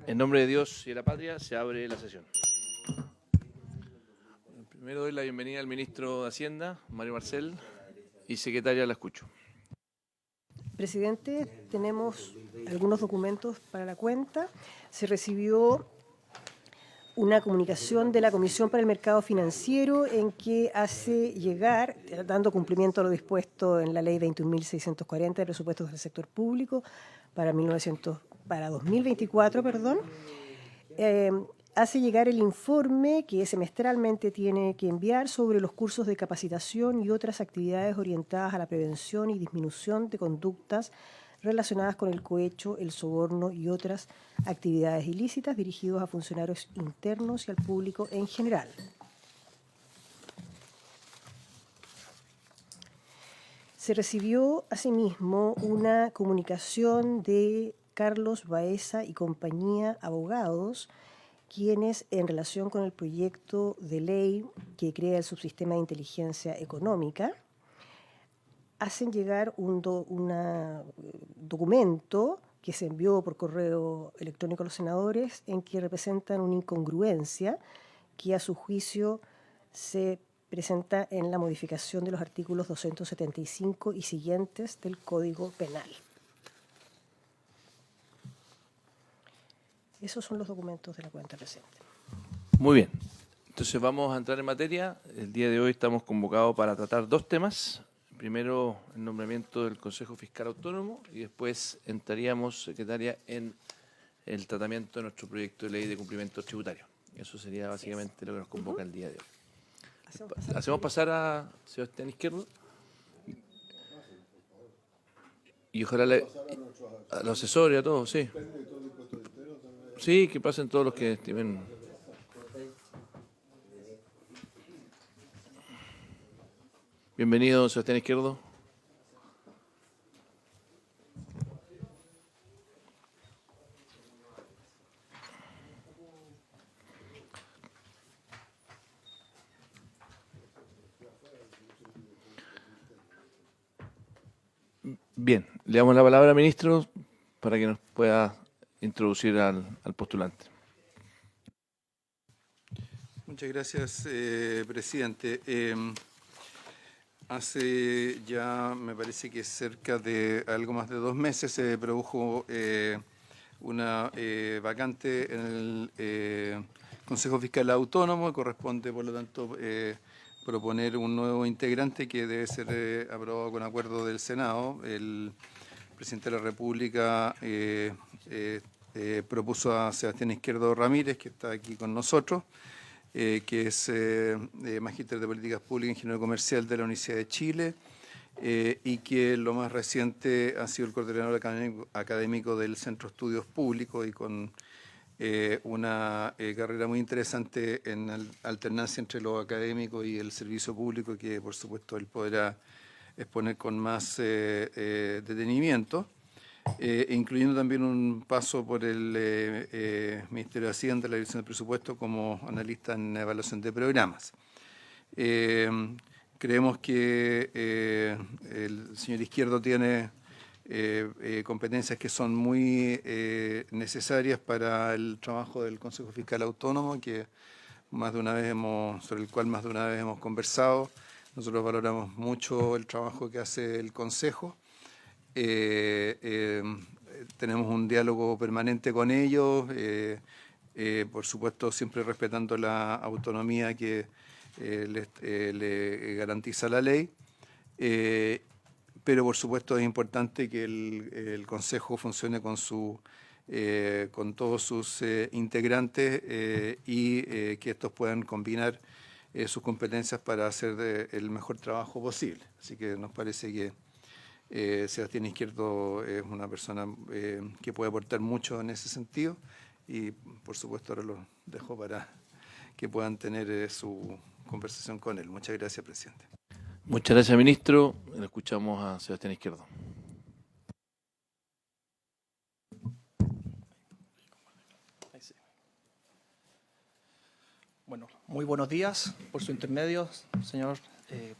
En nombre de Dios y de la patria, se abre la sesión. Primero doy la bienvenida al ministro de Hacienda, Mario Marcel, y secretaria la escucho. Presidente, tenemos algunos documentos para la cuenta. Se recibió una comunicación de la Comisión para el Mercado Financiero en que hace llegar, dando cumplimiento a lo dispuesto en la Ley 21.640 de presupuestos del sector público para 2024, hace llegar el informe que semestralmente tiene que enviar sobre los cursos de capacitación y otras actividades orientadas a la prevención y disminución de conductas relacionadas con el cohecho, el soborno y otras actividades ilícitas dirigidos a funcionarios internos y al público en general. Se recibió asimismo una comunicación de Carlos Baeza y compañía abogados, quienes en relación con el proyecto de ley que crea el subsistema de inteligencia económica, hacen llegar un documento que se envió por correo electrónico a los senadores en que representan una incongruencia que a su juicio se presenta en la modificación de los artículos 275 y siguientes del Código Penal. Esos son los documentos de la cuenta presente. Muy bien. Entonces vamos a entrar en materia. El día de hoy estamos convocados para tratar dos temas. Primero, el nombramiento del Consejo Fiscal Autónomo y después entraríamos, secretaria, en el tratamiento de nuestro proyecto de ley de cumplimiento tributario. Eso sería básicamente lo que nos convoca el día de hoy. Hacemos pasar a Sebastián Izquierdo. Y ojalá a los asesores, a todos, sí. Sí, que pasen todos los que estimen. Bienvenido, Sebastián Izquierdo. Bien, le damos la palabra al ministro para que nos pueda introducir al postulante. Muchas gracias, presidente. Hace ya, me parece que cerca de algo más de 2 meses se produjo una vacante en el Consejo Fiscal Autónomo. Corresponde, por lo tanto, proponer un nuevo integrante que debe ser aprobado con acuerdo del Senado. El presidente de la República propuso a Sebastián Izquierdo Ramírez, que está aquí con nosotros, que es magíster de Políticas Públicas, ingeniero comercial de la Universidad de Chile, y que lo más reciente ha sido el coordinador académico del Centro de Estudios Públicos y con una carrera muy interesante en alternancia entre lo académico y el servicio público, que por supuesto él podrá exponer con más detenimiento. Incluyendo también un paso por el Ministerio de Hacienda, la Dirección de Presupuesto, como analista en evaluación de programas. Creemos que el señor Izquierdo tiene competencias que son muy necesarias para el trabajo del Consejo Fiscal Autónomo, que sobre el cual más de una vez hemos conversado. Nosotros valoramos mucho el trabajo que hace el Consejo. Tenemos un diálogo permanente con ellos, por supuesto siempre respetando la autonomía que le garantiza la ley, pero por supuesto es importante que el Consejo funcione con todos sus integrantes y que estos puedan combinar sus competencias para hacer el mejor trabajo posible. Así que nos parece que Sebastián Izquierdo es una persona que puede aportar mucho en ese sentido y por supuesto ahora lo dejo para que puedan tener su conversación con él. Muchas gracias, presidente. Muchas gracias, ministro. Le escuchamos a Sebastián Izquierdo. Bueno, muy buenos días. Por su intermedio, señor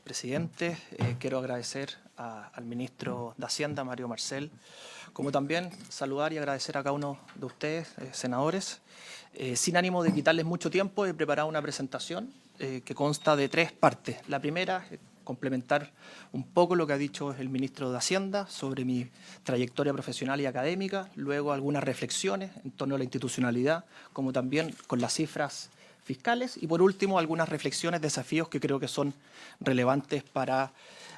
presidente. Quiero agradecer al ministro de Hacienda, Mario Marcel, como también saludar y agradecer a cada uno de ustedes, senadores. Sin ánimo de quitarles mucho tiempo, he preparado una presentación que consta de 3 partes. La primera, complementar un poco lo que ha dicho el ministro de Hacienda sobre mi trayectoria profesional y académica, luego algunas reflexiones en torno a la institucionalidad, como también con las cifras fiscales, y por último algunas reflexiones, desafíos que creo que son relevantes para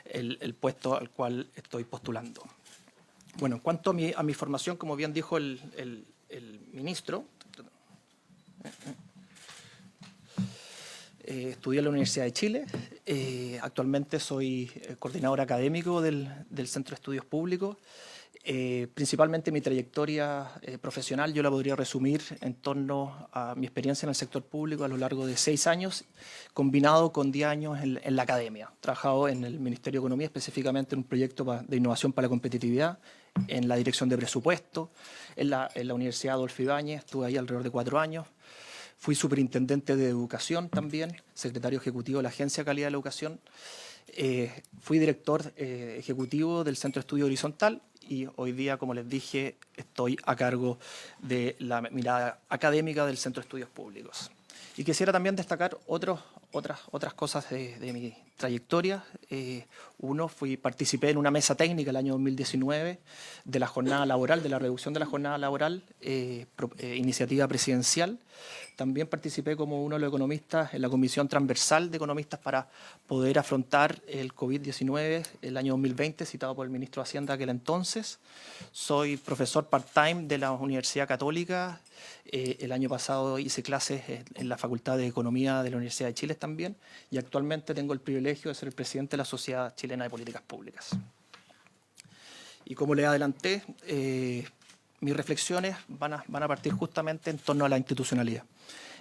el puesto al cual estoy postulando. Bueno, en cuanto a mi formación, como bien dijo el ministro, estudié en la Universidad de Chile. Actualmente soy coordinador académico del Centro de Estudios Públicos. Principalmente mi trayectoria profesional yo la podría resumir en torno a mi experiencia en el sector público a lo largo de 6 años, combinado con 10 años en la academia. He trabajado en el Ministerio de Economía, específicamente en un proyecto de innovación para la competitividad, en la dirección de presupuesto, en la Universidad Adolfo Ibáñez, estuve ahí alrededor de 4 años. Fui superintendente de educación también, secretario ejecutivo de la Agencia de Calidad de la Educación. Fui director ejecutivo del Centro de Estudio Horizontal y hoy día, como les dije, estoy a cargo de la mirada académica del Centro de Estudios Públicos. Y quisiera también destacar otras cosas de mi trayectoria. Participé en una mesa técnica el año 2019 de la jornada laboral, de la reducción de la jornada laboral, iniciativa presidencial. También participé como uno de los economistas en la Comisión Transversal de Economistas para poder afrontar el COVID-19 el año 2020, citado por el ministro de Hacienda aquel entonces. Soy profesor part-time de la Universidad Católica. El año pasado hice clases en la Facultad de Economía de la Universidad de Chile también, y actualmente tengo el privilegio de ser el presidente de la Sociedad Chilena de Políticas Públicas. Y como les adelanté, mis reflexiones van a partir justamente en torno a la institucionalidad.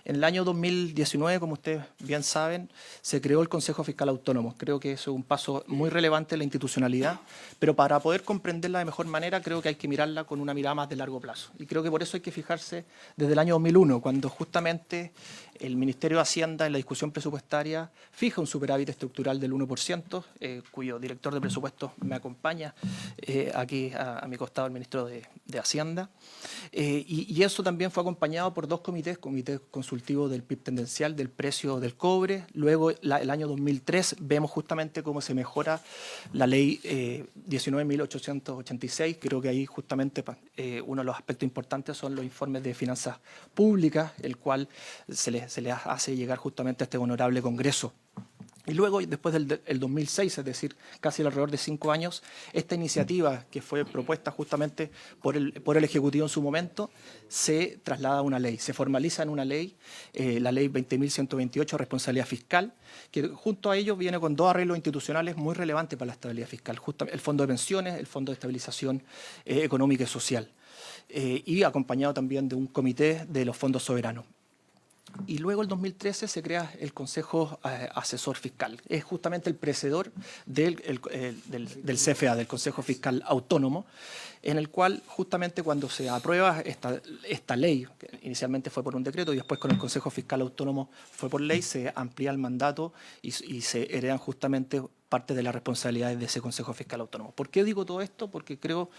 En el año 2019, como ustedes bien saben, se creó el Consejo Fiscal Autónomo. Creo que eso es un paso muy relevante en la institucionalidad, pero para poder comprenderla de mejor manera creo que hay que mirarla con una mirada más de largo plazo. Y creo que por eso hay que fijarse desde el año 2001, cuando justamente el Ministerio de Hacienda en la discusión presupuestaria fija un superávit estructural del 1%, cuyo director de presupuesto me acompaña aquí a mi costado, el ministro de Hacienda. Y eso también fue acompañado por 2 comités consultivo del PIB tendencial, del precio del cobre. Luego, el año 2003, vemos justamente cómo se mejora la ley 19.886. Creo que ahí justamente uno de los aspectos importantes son los informes de finanzas públicas, el cual se les hace llegar justamente a este honorable Congreso. Y luego, después del 2006, es decir, casi alrededor de 5 años, esta iniciativa que fue propuesta justamente por el Ejecutivo en su momento, se traslada a una ley, se formaliza en una ley, la ley 20.128, responsabilidad fiscal, que junto a ello viene con 2 arreglos institucionales muy relevantes para la estabilidad fiscal, el Fondo de Pensiones, el Fondo de Estabilización Económica y Social, y acompañado también de un comité de los fondos soberanos. Y luego, en 2013, se crea el Consejo Asesor Fiscal. Es justamente el precedor del CFA, del Consejo Fiscal Autónomo, en el cual justamente cuando se aprueba esta ley, que inicialmente fue por un decreto y después con el Consejo Fiscal Autónomo fue por ley, se amplía el mandato y se heredan justamente parte de las responsabilidades de ese Consejo Fiscal Autónomo. ¿Por qué digo todo esto? Porque creo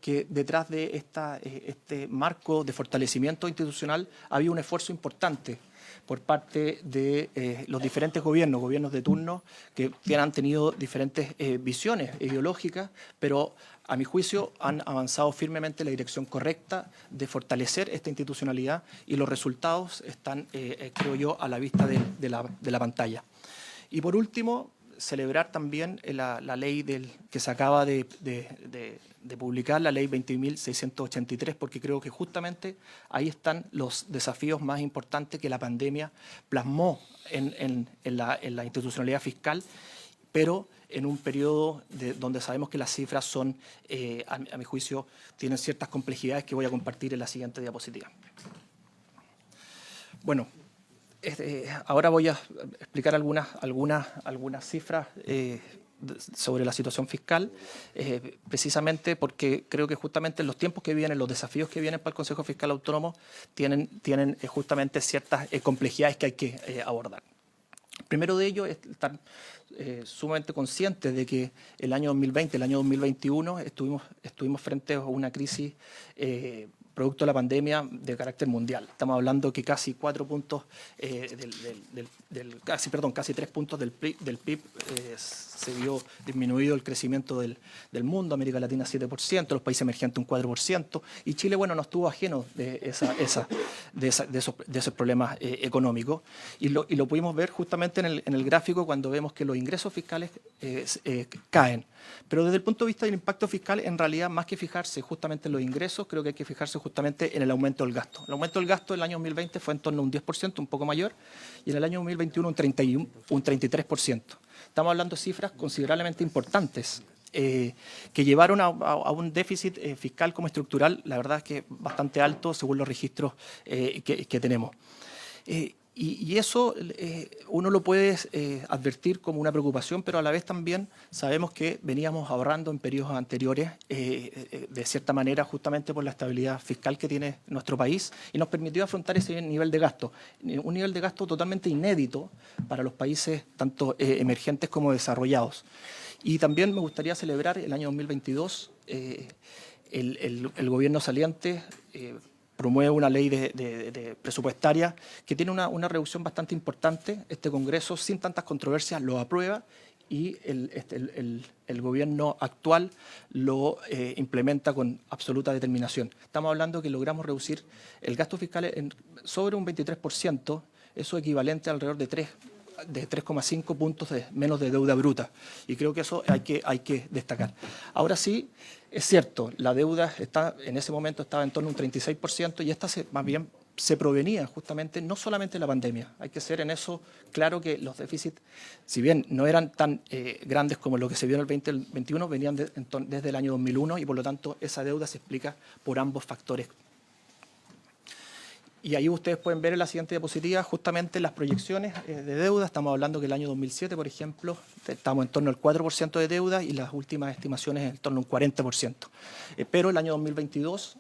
que detrás de este marco de fortalecimiento institucional había un esfuerzo importante por parte de los diferentes gobiernos de turno, que han tenido diferentes visiones ideológicas, pero a mi juicio han avanzado firmemente en la dirección correcta de fortalecer esta institucionalidad, y los resultados están, creo yo, a la vista de la pantalla. Y por último, celebrar también la ley que se acaba de publicar, la ley 20.683, porque creo que justamente ahí están los desafíos más importantes que la pandemia plasmó en la institucionalidad fiscal, pero en un periodo donde sabemos que las cifras son, a mi juicio, tienen ciertas complejidades que voy a compartir en la siguiente diapositiva. Bueno, ahora voy a explicar algunas cifras sobre la situación fiscal, precisamente porque creo que justamente los tiempos que vienen, los desafíos que vienen para el Consejo Fiscal Autónomo tienen justamente ciertas complejidades que hay que abordar. Primero de ello es estar sumamente conscientes de que el año 2020, el año 2021, estuvimos frente a una crisis producto de la pandemia de carácter mundial. Estamos hablando que casi 4 puntos, casi 3 puntos del PIB se vio disminuido el crecimiento del mundo, América Latina 7%, los países emergentes un 4%, y Chile, bueno, no estuvo ajeno de esos problemas económicos, y lo pudimos ver justamente en el gráfico cuando vemos que los ingresos fiscales caen. Pero desde el punto de vista del impacto fiscal, en realidad, más que fijarse justamente en los ingresos, creo que hay que fijarse justamente en el aumento del gasto. El aumento del gasto del año 2020 fue en torno a un 10%, un poco mayor, y en el año 2021 un 33%. Estamos hablando de cifras considerablemente importantes que llevaron a un déficit fiscal como estructural, la verdad es que bastante alto según los registros que tenemos. Y eso uno lo puede advertir como una preocupación, pero a la vez también sabemos que veníamos ahorrando en periodos anteriores, de cierta manera, justamente por la estabilidad fiscal que tiene nuestro país, y nos permitió afrontar ese nivel de gasto. Un nivel de gasto totalmente inédito para los países tanto emergentes como desarrollados. Y también me gustaría celebrar el año 2022, el gobierno saliente promueve una ley de presupuestaria que tiene una reducción bastante importante. Este Congreso, sin tantas controversias, lo aprueba y el gobierno actual lo implementa con absoluta determinación. Estamos hablando que logramos reducir el gasto fiscal sobre un 23%, eso equivalente a alrededor de 3,5 puntos menos de deuda bruta. Y creo que eso hay que destacar. Ahora sí, es cierto, la deuda en ese momento estaba en torno a un 36% y esta más bien se provenía justamente no solamente de la pandemia. Hay que ser en eso claro que los déficits, si bien no eran tan grandes como lo que se vio en el 2021, venían desde el año 2001 y por lo tanto esa deuda se explica por ambos factores. Y ahí ustedes pueden ver en la siguiente diapositiva justamente las proyecciones de deuda. Estamos hablando que el año 2007, por ejemplo, estamos en torno al 4% de deuda y las últimas estimaciones en torno a un 40%. Pero el año 2022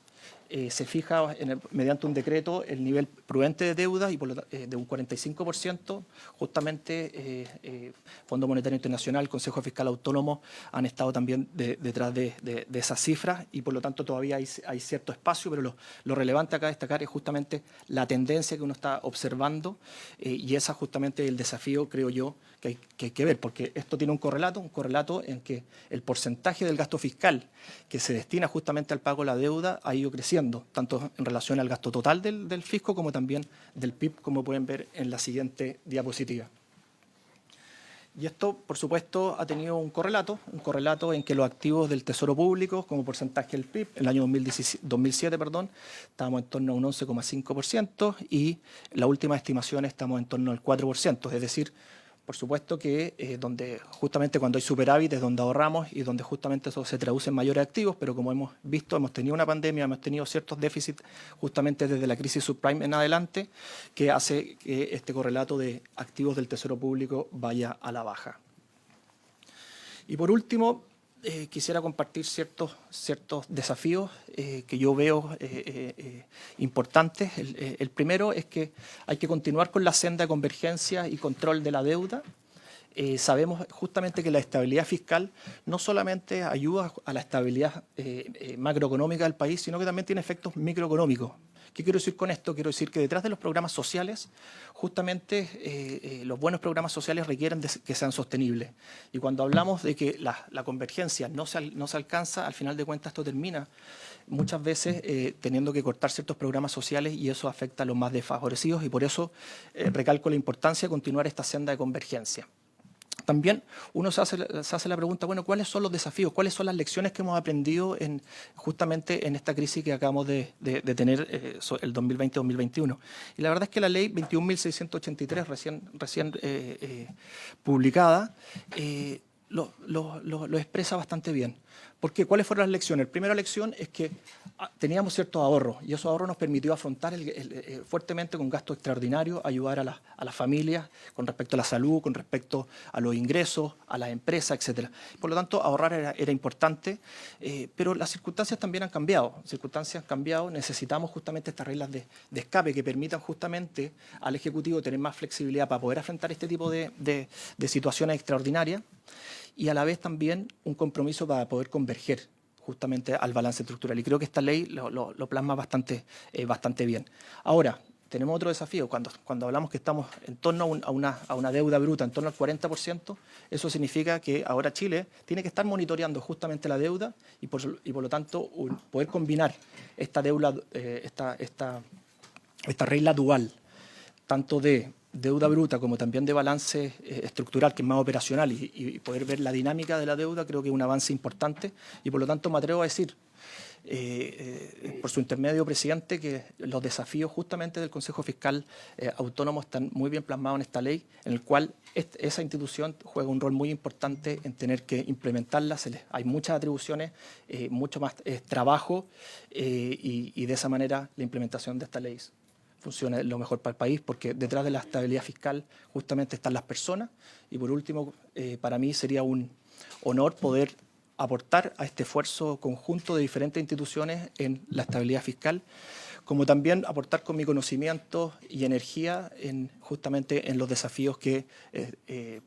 se fija mediante un decreto el nivel prudente de deuda y de un 45%. Justamente Fondo Monetario Internacional, Consejo Fiscal Autónomo han estado también detrás de esas cifras y por lo tanto todavía hay cierto espacio, pero lo relevante acá destacar es justamente la tendencia que uno está observando y esa justamente el desafío, creo yo, que hay que ver, porque esto tiene un correlato en que el porcentaje del gasto fiscal que se destina justamente al pago de la deuda ha ido creciendo, tanto en relación al gasto total del fisco como también del PIB, como pueden ver en la siguiente diapositiva. Y esto, por supuesto, ha tenido un correlato en que los activos del Tesoro Público, como porcentaje del PIB, en el año 2007, estábamos en torno a un 11,5% y la última estimación estamos en torno al 4%, es decir, por supuesto que donde justamente cuando hay superávit es donde ahorramos y donde justamente eso se traduce en mayores activos, pero como hemos visto, hemos tenido una pandemia, hemos tenido ciertos déficits justamente desde la crisis subprime en adelante, que hace que este correlato de activos del Tesoro Público vaya a la baja. Y por último, quisiera compartir ciertos desafíos que yo veo importantes. El primero es que hay que continuar con la senda de convergencia y control de la deuda. Sabemos justamente que la estabilidad fiscal no solamente ayuda a la estabilidad macroeconómica del país, sino que también tiene efectos microeconómicos. ¿Qué quiero decir con esto? Quiero decir que detrás de los programas sociales, justamente los buenos programas sociales requieren que sean sostenibles. Y cuando hablamos de que la convergencia no se alcanza, al final de cuentas esto termina muchas veces teniendo que cortar ciertos programas sociales y eso afecta a los más desfavorecidos y por eso recalco la importancia de continuar esta senda de convergencia. También uno se hace la pregunta, bueno, ¿cuáles son los desafíos? ¿Cuáles son las lecciones que hemos aprendido justamente en esta crisis que acabamos de tener el 2020-2021? Y la verdad es que la ley 21.683 recién publicada lo expresa bastante bien. ¿Por qué? ¿Cuáles fueron las lecciones? La primera lección es que teníamos ciertos ahorros y esos ahorros nos permitió afrontar fuertemente con gastos extraordinarios, ayudar a las familias con respecto a la salud, con respecto a los ingresos, a las empresas, etcétera. Por lo tanto, ahorrar era importante, pero las circunstancias también han cambiado. Necesitamos justamente estas reglas de escape que permitan justamente al Ejecutivo tener más flexibilidad para poder afrontar este tipo de situaciones extraordinarias y a la vez también un compromiso para poder converger justamente al balance estructural. Y creo que esta ley lo plasma bastante bien. Ahora, tenemos otro desafío. Cuando hablamos que estamos en torno a una deuda bruta en torno al 40%, eso significa que ahora Chile tiene que estar monitoreando justamente la deuda y por lo tanto poder combinar esta deuda, esta regla dual, tanto de deuda bruta como también de balance estructural, que es más operacional, y poder ver la dinámica de la deuda, creo que es un avance importante. Y por lo tanto me atrevo a decir, por su intermedio, presidente, que los desafíos justamente del Consejo Fiscal Autónomo están muy bien plasmados en esta ley, en el cual esa institución juega un rol muy importante en tener que implementarla. Hay muchas atribuciones, mucho más trabajo, y de esa manera la implementación de esta ley funcione lo mejor para el país, porque detrás de la estabilidad fiscal justamente están las personas. Y por último, para mí sería un honor poder aportar a este esfuerzo conjunto de diferentes instituciones en la estabilidad fiscal, como también aportar con mi conocimiento y energía justamente en los desafíos que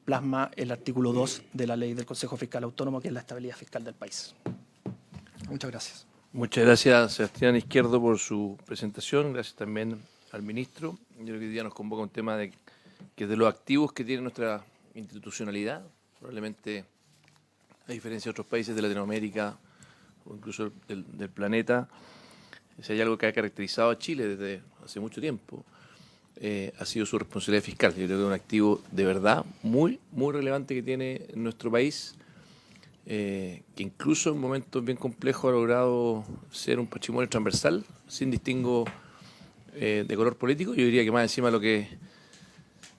plasma el artículo 2 de la ley del Consejo Fiscal Autónomo, que es la estabilidad fiscal del país. Muchas gracias. Muchas gracias, Sebastián Izquierdo, por su presentación. Gracias también al ministro. Yo creo que hoy día nos convoca un tema que es de los activos que tiene nuestra institucionalidad. Probablemente, a diferencia de otros países de Latinoamérica o incluso del planeta, si hay algo que ha caracterizado a Chile desde hace mucho tiempo, ha sido su responsabilidad fiscal. Yo creo que es un activo de verdad muy, muy relevante que tiene nuestro país, que incluso en momentos bien complejos ha logrado ser un patrimonio transversal, sin distingo de color político. Yo diría que más encima lo que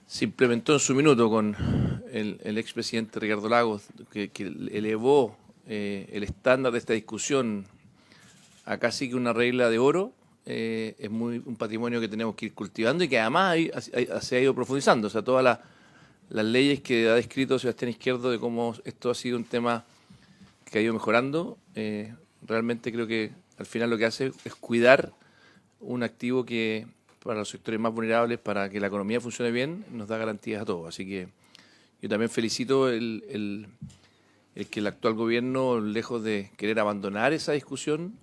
se implementó en su minuto con el expresidente Ricardo Lagos, que elevó el estándar de esta discusión a casi que una regla de oro, es un patrimonio que tenemos que ir cultivando y que además se ha ido profundizando. O sea, todas las leyes que ha descrito Sebastián Izquierdo de cómo esto ha sido un tema que ha ido mejorando, realmente creo que al final lo que hace es cuidar un activo que para los sectores más vulnerables, para que la economía funcione bien, nos da garantías a todos. Así que yo también felicito el que el actual gobierno, lejos de querer abandonar esa discusión,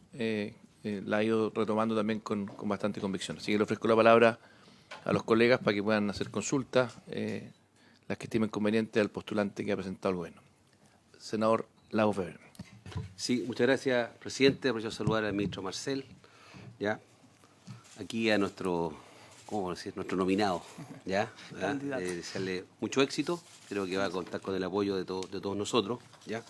la ha ido retomando también con bastante convicción. Así que le ofrezco la palabra a los colegas para que puedan hacer consultas, las que estimen convenientes al postulante que ha presentado el gobierno. Senador Lagos Weber. Sí, muchas gracias, presidente. Aprovecho a saludar al ministro Marcel, ¿ya? Aquí a nuestro nominado, ¿ya? Desearle mucho éxito. Creo que va a contar con el apoyo de todos nosotros, ¿ya?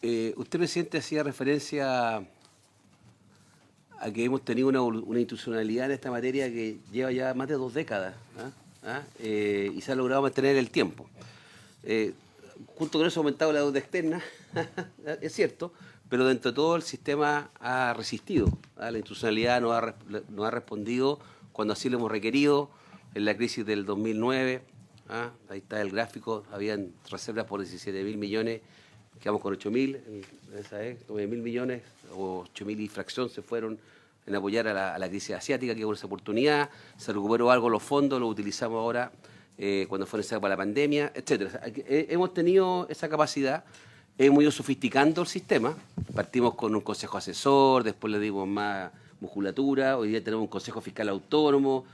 Usted, presidente, hacía referencia a que hemos tenido una institucionalidad en esta materia que lleva ya más de 2 décadas, y se ha logrado mantener el tiempo. Junto con eso ha aumentado la deuda externa, es cierto, pero dentro de todo el sistema ha resistido. La institucionalidad nos ha respondido cuando así lo hemos requerido. En la crisis del 2009, ahí está el gráfico, habían reservas por 17.000 millones, quedamos con 8.000, esa vez, 9.000 millones o 8.000 y fracción se fueron en apoyar a la crisis asiática, que hubo esa oportunidad, se recuperó algo los fondos, lo utilizamos ahora cuando fue necesario para la pandemia, etcétera. Hemos tenido esa capacidad. Hemos ido sofisticando el sistema. Partimos con un consejo asesor, después le dimos más musculatura. Hoy día tenemos un consejo fiscal autónomo,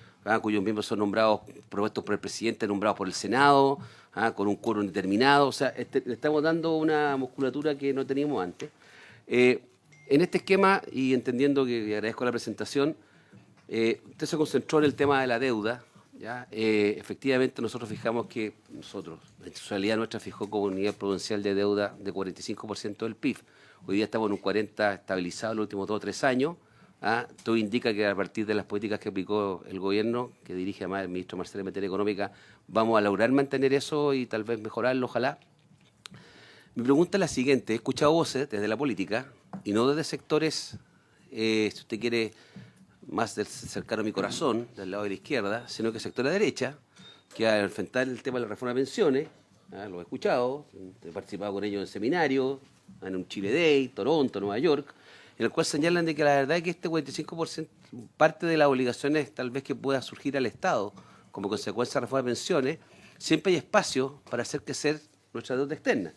cuyos miembros son nombrados, propuestos por el presidente, nombrados por el Senado, con un quórum determinado. O sea, le estamos dando una musculatura que no teníamos antes. En este esquema, y entendiendo que agradezco la presentación, usted se concentró en el tema de la deuda, ¿ya? Efectivamente, nosotros fijamos que la institucionalidad nuestra fijó como un nivel prudencial de deuda de 45% del PIB. Hoy día estamos en un 40% estabilizado en los últimos 2 o 3 años. Todo indica que a partir de las políticas que aplicó el gobierno, que dirige además el ministro Marcel en materia económica, vamos a lograr mantener eso y tal vez mejorarlo, ojalá. Mi pregunta es la siguiente. He escuchado voces desde la política y no desde sectores, si usted quiere, más cercano a mi corazón, del lado de la izquierda, sino que sector de la derecha, que al enfrentar el tema de la reforma de pensiones, lo he escuchado, he participado con ellos en seminarios, en un Chile Day, Toronto, Nueva York, en el cual señalan de que la verdad es que este 45%, parte de las obligaciones tal vez que pueda surgir al Estado como consecuencia de la reforma de pensiones, siempre hay espacio para hacer crecer nuestra deuda externa,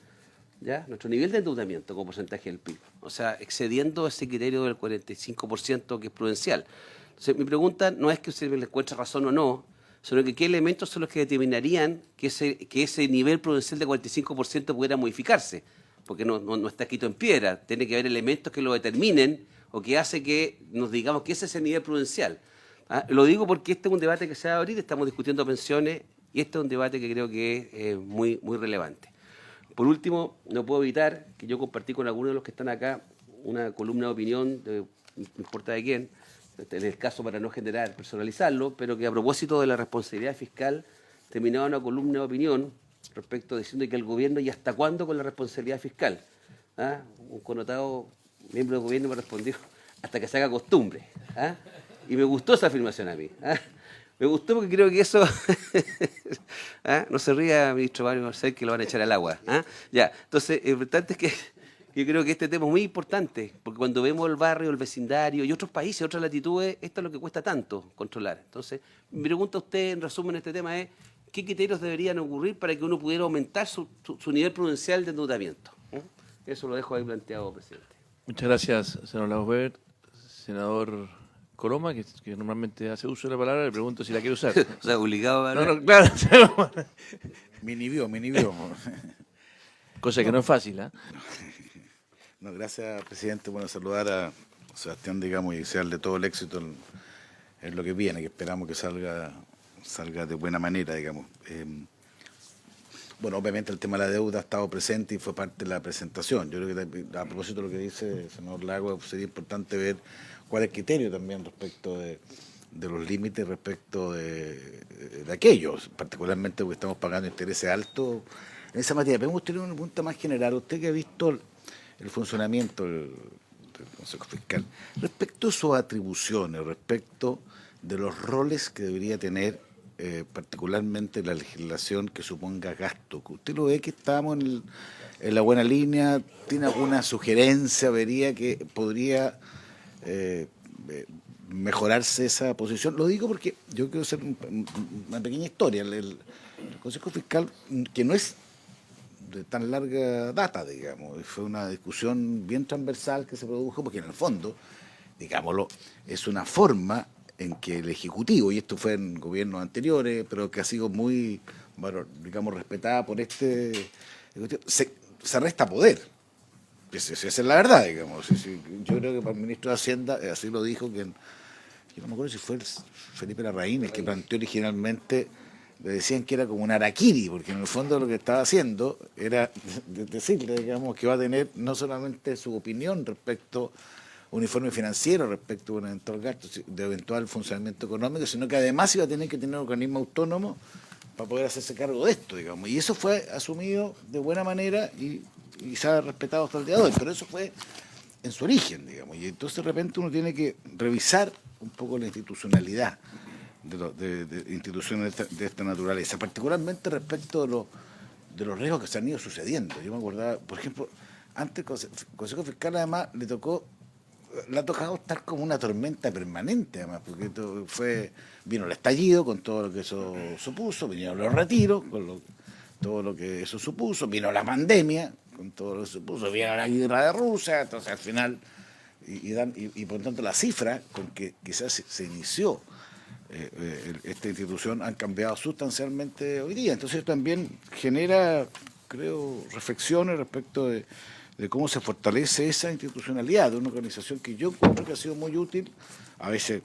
¿ya? Nuestro nivel de endeudamiento como porcentaje del PIB, o sea, excediendo ese criterio del 45% que es prudencial. Entonces, mi pregunta no es que usted le encuentre razón o no, sino que qué elementos son los que determinarían que ese nivel prudencial de 45% pudiera modificarse, porque no está escrito en piedra, tiene que haber elementos que lo determinen o que hace que nos digamos que ese es el nivel prudencial. Lo digo porque este es un debate que se va a abrir, estamos discutiendo pensiones y este es un debate que creo que es muy relevante. Por último, no puedo evitar que yo compartí con algunos de los que están acá una columna de opinión, no importa de quién, en el caso para no personalizarlo, pero que a propósito de la responsabilidad fiscal terminaba una columna de opinión respecto diciendo que el gobierno y hasta cuándo con la responsabilidad fiscal. Un connotado miembro del gobierno me respondió hasta que se haga costumbre. Y me gustó esa afirmación a mí. Me gustó porque creo que eso... No se ría, ministro Mario Marcel, que lo van a echar al agua. Ya, entonces, lo importante es que yo creo que este tema es muy importante, porque cuando vemos el barrio, el vecindario y otros países, otras latitudes, esto es lo que cuesta tanto controlar. Entonces, mi pregunta a usted, en resumen, este tema es, ¿qué criterios deberían ocurrir para que uno pudiera aumentar su nivel prudencial de endeudamiento? Eso lo dejo ahí planteado, presidente. Muchas gracias, senador Lagos Weber. Senador Coloma, que normalmente hace uso de la palabra, le pregunto si la quiere usar. O sea, obligado a... No, claro. Me inhibió. Cosa que no es fácil, No, gracias, presidente. Bueno, saludar a Sebastián, digamos, y desearle todo el éxito en lo que viene, que esperamos que salga de buena manera, digamos. Bueno, obviamente el tema de la deuda ha estado presente y fue parte de la presentación. Yo creo que a propósito de lo que dice el senador Lago, sería importante ver cuál es el criterio también respecto de los límites, respecto de aquellos, particularmente porque estamos pagando intereses altos en esa materia. Pero me gustaría una pregunta más general. Usted que ha visto el funcionamiento del Consejo Fiscal, respecto de sus atribuciones, respecto de los roles que debería tener particularmente la legislación que suponga gasto. ¿Usted lo ve que estamos en la buena línea? ¿Tiene alguna sugerencia? ¿Vería que podría mejorarse esa posición? Lo digo porque yo quiero hacer una pequeña historia. El Consejo Fiscal, que no es de tan larga data, digamos, fue una discusión bien transversal que se produjo, porque en el fondo, digámoslo, es una forma en que el Ejecutivo, y esto fue en gobiernos anteriores, pero que ha sido muy, bueno, digamos, respetada por este Ejecutivo, se resta poder. Esa es la verdad, digamos. Yo creo que para el ministro de Hacienda, así lo dijo, que yo no me acuerdo si fue Felipe Larraín el que planteó originalmente, le decían que era como un harakiri, porque en el fondo lo que estaba haciendo era decirle, digamos, que va a tener no solamente su opinión respecto un informe financiero respecto a un eventual gasto, de eventual funcionamiento económico, sino que además iba a tener que tener un organismo autónomo para poder hacerse cargo de esto, digamos. Y eso fue asumido de buena manera y se ha respetado hasta el día de hoy, pero eso fue en su origen, digamos. Y entonces de repente uno tiene que revisar un poco la institucionalidad de instituciones de esta naturaleza, particularmente respecto de los riesgos que se han ido sucediendo. Yo me acordaba, por ejemplo, antes el Consejo Fiscal además le ha tocado estar como una tormenta permanente, además, porque vino el estallido con todo lo que eso supuso, vinieron los retiros con todo lo que eso supuso, vino la pandemia con todo lo que supuso, vino la guerra de Rusia, entonces al final, y por lo tanto la cifra con que quizás se inició esta institución han cambiado sustancialmente hoy día. Entonces también genera, creo, reflexiones respecto de cómo se fortalece esa institucionalidad de una organización que yo encuentro que ha sido muy útil. A veces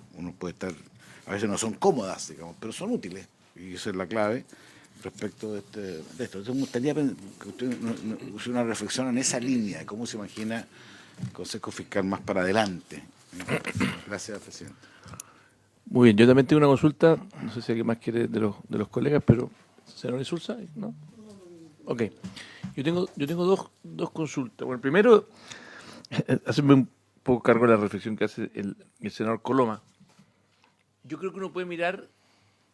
a veces no son cómodas, digamos, pero son útiles, y esa es la clave respecto de esto. Entonces me gustaría que usted use una reflexión en esa línea de cómo se imagina el Consejo Fiscal más para adelante. Gracias, presidente. Muy bien, yo también tengo una consulta, no sé si alguien más quiere de los colegas, pero senador Insulza, ¿no? Ok. Yo tengo dos consultas. Bueno, primero, hacerme un poco cargo de la reflexión que hace el senador Coloma. Yo creo que uno puede mirar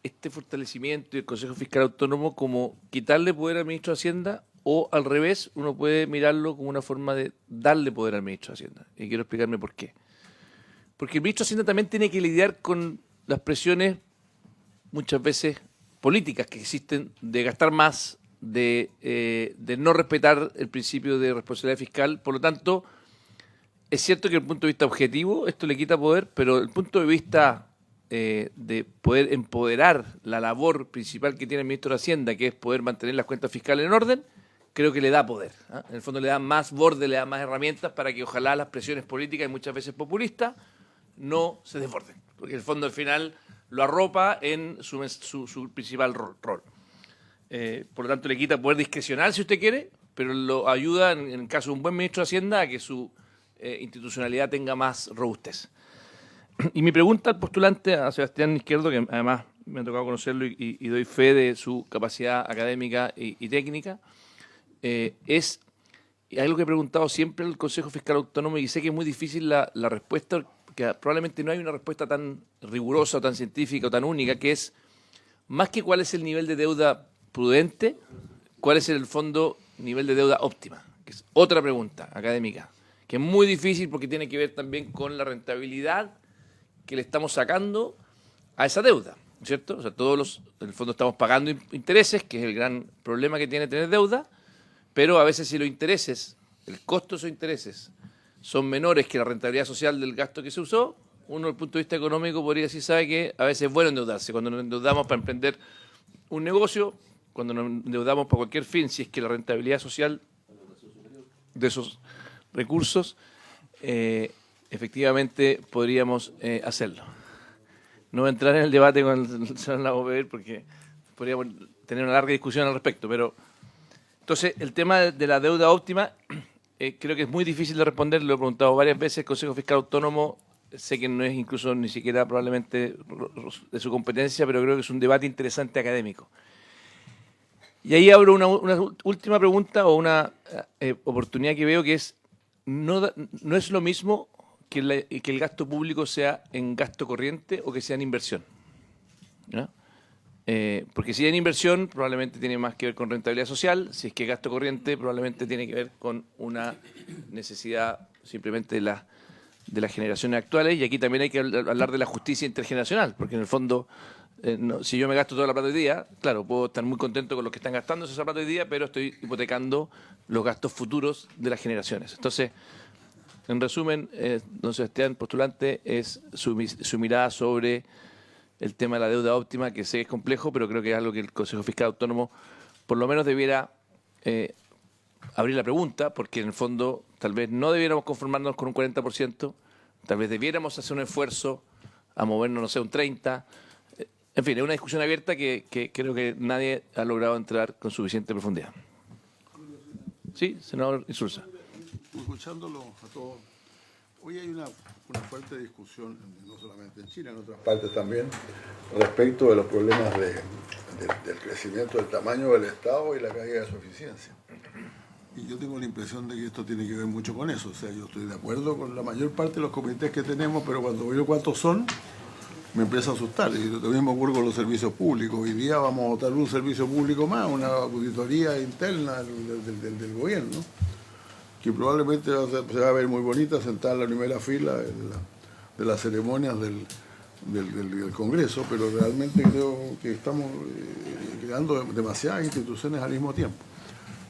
este fortalecimiento del Consejo Fiscal Autónomo como quitarle poder al ministro de Hacienda, o al revés, uno puede mirarlo como una forma de darle poder al ministro de Hacienda. Y quiero explicarme por qué. Porque el ministro de Hacienda también tiene que lidiar con las presiones muchas veces políticas que existen de gastar más, de no respetar el principio de responsabilidad fiscal. Por lo tanto, es cierto que desde el punto de vista objetivo esto le quita poder, pero desde el punto de vista de poder empoderar la labor principal que tiene el ministro de Hacienda, que es poder mantener las cuentas fiscales en orden, creo que le da poder. En el fondo le da más borde, le da más herramientas para que ojalá las presiones políticas, y muchas veces populistas, no se desborden. Porque el fondo al final lo arropa en su principal rol. Por lo tanto, le quita poder discrecional, si usted quiere, pero lo ayuda, en el caso de un buen ministro de Hacienda, a que su institucionalidad tenga más robustez. Y mi pregunta al postulante, a Sebastián Izquierdo, que además me ha tocado conocerlo y doy fe de su capacidad académica y técnica, es algo que he preguntado siempre al Consejo Fiscal Autónomo, y sé que es muy difícil la respuesta, que probablemente no hay una respuesta tan rigurosa o tan científica o tan única, que es, más que cuál es el nivel de deuda prudente, cuál es en el fondo nivel de deuda óptima, que es otra pregunta académica, que es muy difícil porque tiene que ver también con la rentabilidad que le estamos sacando a esa deuda, ¿cierto? O sea, en el fondo estamos pagando intereses, que es el gran problema que tiene tener deuda, pero a veces si los intereses, el costo de esos intereses, son menores que la rentabilidad social del gasto que se usó, uno desde el punto de vista económico podría decir, sabe que a veces es bueno endeudarse. Cuando nos endeudamos para emprender un negocio, cuando nos endeudamos para cualquier fin, si es que la rentabilidad social de esos recursos, efectivamente podríamos hacerlo. No voy a entrar en el debate con el señor Lagover porque podríamos tener una larga discusión al respecto, pero entonces el tema de la deuda óptima creo que es muy difícil de responder, lo he preguntado varias veces. El Consejo Fiscal Autónomo, sé que no es incluso ni siquiera probablemente de su competencia, pero creo que es un debate interesante académico. Y ahí abro una última pregunta o una oportunidad que veo, que es, no es lo mismo que el gasto público sea en gasto corriente o que sea en inversión, ¿no? Porque si es en inversión, probablemente tiene más que ver con rentabilidad social. Si es que gasto corriente, probablemente tiene que ver con una necesidad simplemente de las generaciones actuales. Y aquí también hay que hablar de la justicia intergeneracional, porque en el fondo, si yo me gasto toda la plata hoy día, claro, puedo estar muy contento con los que están gastando esa plata hoy día, pero estoy hipotecando los gastos futuros de las generaciones. Entonces, en resumen, don Sebastián, postulante, es su mirada sobre el tema de la deuda óptima, que sé que es complejo, pero creo que es algo que el Consejo Fiscal Autónomo por lo menos debiera abrir la pregunta, porque en el fondo tal vez no debiéramos conformarnos con un 40%, tal vez debiéramos hacer un esfuerzo a movernos, no sé, un 30%. En fin, es una discusión abierta que creo que nadie ha logrado entrar con suficiente profundidad. Sí, senador Insulza. Escuchándolo a todos, hoy hay una fuerte discusión, no solamente en Chile, en otras partes también, respecto de los problemas del crecimiento del tamaño del Estado y la caída de su eficiencia. Y yo tengo la impresión de que esto tiene que ver mucho con eso. O sea, yo estoy de acuerdo con la mayor parte de los comités que tenemos, pero cuando veo cuántos son, me empieza a asustar. Y lo mismo ocurre con los servicios públicos. Hoy día vamos a votar un servicio público más, una auditoría interna del gobierno, que probablemente se va a ver muy bonita sentada en la primera fila de las ceremonias del Congreso, pero realmente creo que estamos creando demasiadas instituciones al mismo tiempo.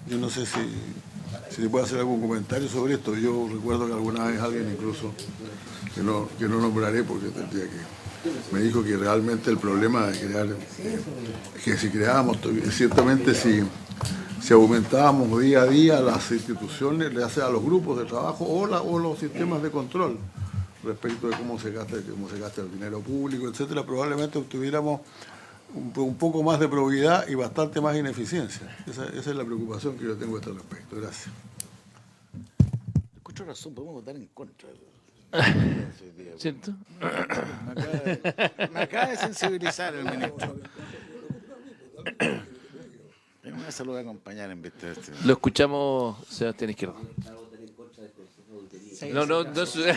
Yo no sé si se puede hacer algún comentario sobre esto. Yo recuerdo que alguna vez alguien, incluso, que no nombraré porque tendría que, me dijo que realmente el problema de crear, que si creábamos, ciertamente si aumentábamos día a día las instituciones, ya sea los grupos de trabajo o los sistemas de control respecto de cómo se gasta el dinero público, etcétera, probablemente obtuviéramos un poco más de probidad y bastante más ineficiencia. Esa es la preocupación que yo tengo a este respecto. Gracias. Escucho razón, podemos votar en contra. ¿Cierto? Me acaba de sensibilizar el ministro. Es una Eso lo voy a acompañar en vez de este. Lo escuchamos, Sebastián Izquierdo. Sí, No, sí, no, gracias.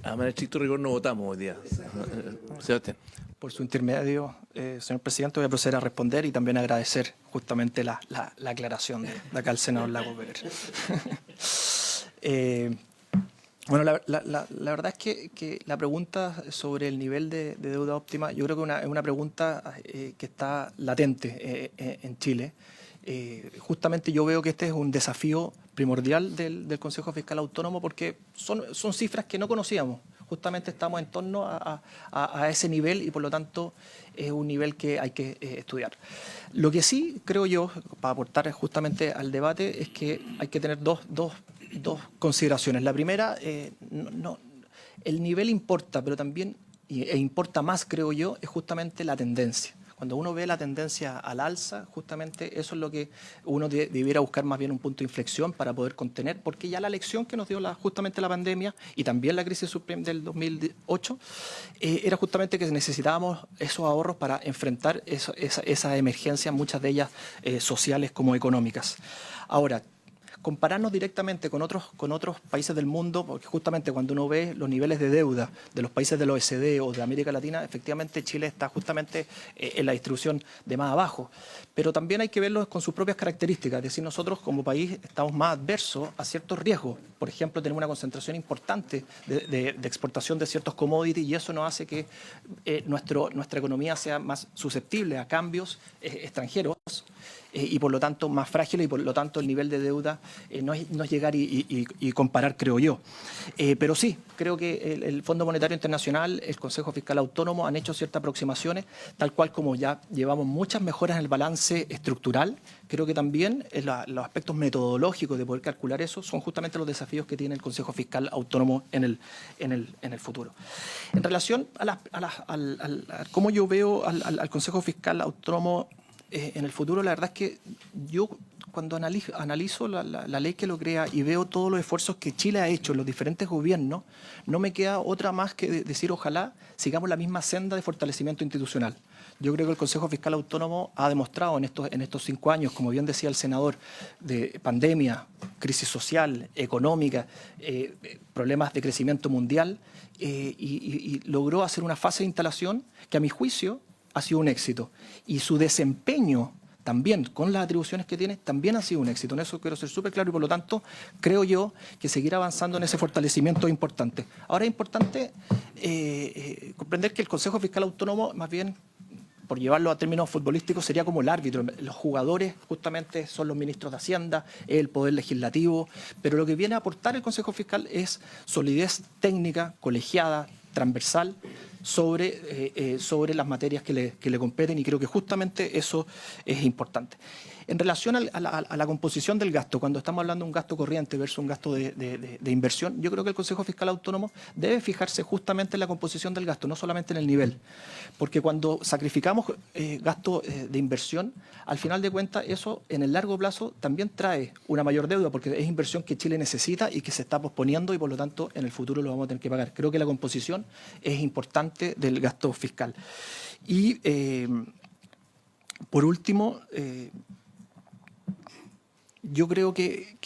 A manera de estricto rigor no votamos hoy día. Sebastián. Por su intermedio, señor presidente, voy a proceder a responder y también agradecer justamente la aclaración de acá al senador Lagos Weber. Bueno, la verdad es que la pregunta sobre el nivel de deuda óptima, yo creo que es una pregunta que está latente en Chile. Justamente yo veo que este es un desafío primordial del Consejo Fiscal Autónomo porque son cifras que no conocíamos. Justamente estamos en torno a ese nivel y por lo tanto es un nivel que hay que estudiar. Lo que sí creo yo, para aportar justamente al debate, es que hay que tener dos consideraciones. La primera, el nivel importa, pero también, e importa más creo yo, es justamente la tendencia. Cuando uno ve la tendencia al alza, justamente eso es lo que uno debiera buscar más bien un punto de inflexión para poder contener, porque ya la lección que nos dio justamente la pandemia y también la crisis subprime del 2008 era justamente que necesitábamos esos ahorros para enfrentar esas emergencias, muchas de ellas sociales como económicas. Ahora, compararnos directamente con otros países del mundo, porque justamente cuando uno ve los niveles de deuda de los países del OECD o de América Latina, efectivamente Chile está justamente en la distribución de más abajo. Pero también hay que verlo con sus propias características, es decir, nosotros como país estamos más adversos a ciertos riesgos. Por ejemplo, tenemos una concentración importante de exportación de ciertos commodities y eso nos hace que nuestra economía sea más susceptible a cambios extranjeros. Y por lo tanto más frágil y por lo tanto el nivel de deuda no es llegar y comparar, creo yo. Pero sí, creo que el Fondo Monetario Internacional, el Consejo Fiscal Autónomo han hecho ciertas aproximaciones, tal cual como ya llevamos muchas mejoras en el balance estructural. Creo que también los aspectos metodológicos de poder calcular eso son justamente los desafíos que tiene el Consejo Fiscal Autónomo en el futuro. En relación a cómo yo veo al Consejo Fiscal Autónomo en el futuro, la verdad es que yo cuando analizo la ley que lo crea y veo todos los esfuerzos que Chile ha hecho en los diferentes gobiernos, no me queda otra más que decir ojalá sigamos la misma senda de fortalecimiento institucional. Yo creo que el Consejo Fiscal Autónomo ha demostrado en estos 5 años, como bien decía el senador, de pandemia, crisis social, económica, problemas de crecimiento mundial, y logró hacer una fase de instalación que a mi juicio ha sido un éxito. Y su desempeño también, con las atribuciones que tiene, también ha sido un éxito. En eso quiero ser súper claro y por lo tanto creo yo que seguir avanzando en ese fortalecimiento es importante. Ahora es importante comprender que el Consejo Fiscal Autónomo, más bien, por llevarlo a términos futbolísticos, sería como el árbitro. Los jugadores justamente son los ministros de Hacienda, el Poder Legislativo, pero lo que viene a aportar el Consejo Fiscal es solidez técnica, colegiada, transversal, sobre las materias que le competen y creo que justamente eso es importante. En relación a la composición del gasto, cuando estamos hablando de un gasto corriente versus un gasto de inversión, yo creo que el Consejo Fiscal Autónomo debe fijarse justamente en la composición del gasto, no solamente en el nivel, porque cuando sacrificamos gasto de inversión, al final de cuentas eso en el largo plazo también trae una mayor deuda, porque es inversión que Chile necesita y que se está posponiendo y por lo tanto en el futuro lo vamos a tener que pagar. Creo que la composición es importante del gasto fiscal. Y por último, yo creo que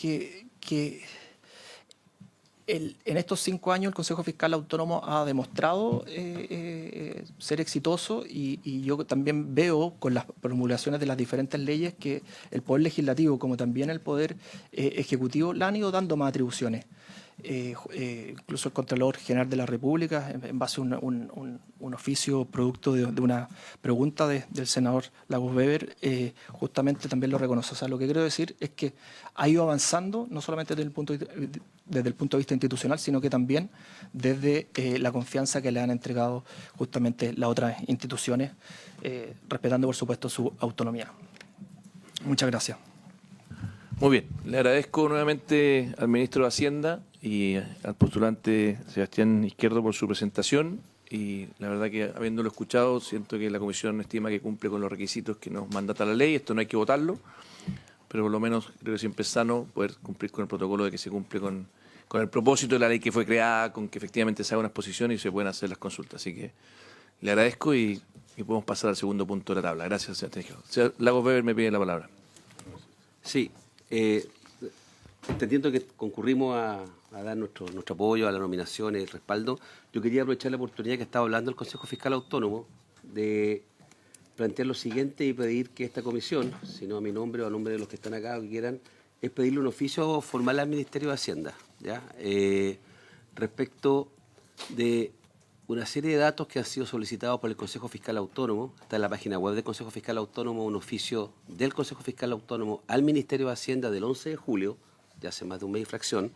en estos 5 años el Consejo Fiscal Autónomo ha demostrado ser exitoso y yo también veo con las promulgaciones de las diferentes leyes que el Poder Legislativo como también el Poder Ejecutivo le han ido dando más atribuciones. Incluso el Contralor General de la República, en base a un oficio producto de una pregunta del senador Lagos Weber, justamente también lo reconoce. O sea, lo que quiero decir es que ha ido avanzando, no solamente desde el punto de vista institucional, sino que también desde la confianza que le han entregado justamente las otras instituciones, respetando, por supuesto, su autonomía. Muchas gracias. Muy bien, le agradezco nuevamente al ministro de Hacienda y al postulante Sebastián Izquierdo por su presentación y la verdad que habiéndolo escuchado siento que la Comisión estima que cumple con los requisitos que nos mandata la ley, esto no hay que votarlo, pero por lo menos creo que siempre es sano poder cumplir con el protocolo de que se cumple con con el propósito de la ley que fue creada, con que efectivamente se haga una exposición y se puedan hacer las consultas. Así que le agradezco y podemos pasar al segundo punto de la tabla. Gracias, señor Tengio. Señor Lagos Weber me pide la palabra. Sí, entendiendo que concurrimos a dar nuestro apoyo a la nominación y el respaldo, yo quería aprovechar la oportunidad que estaba hablando el Consejo Fiscal Autónomo de plantear lo siguiente y pedir que esta comisión, si no a mi nombre o a nombre de los que están acá o que quieran, es pedirle un oficio formal al Ministerio de Hacienda, ¿ya? Respecto de una serie de datos que han sido solicitados por el Consejo Fiscal Autónomo. Está en la página web del Consejo Fiscal Autónomo un oficio del Consejo Fiscal Autónomo al Ministerio de Hacienda del 11 de julio, ya hace más de un mes y fracción,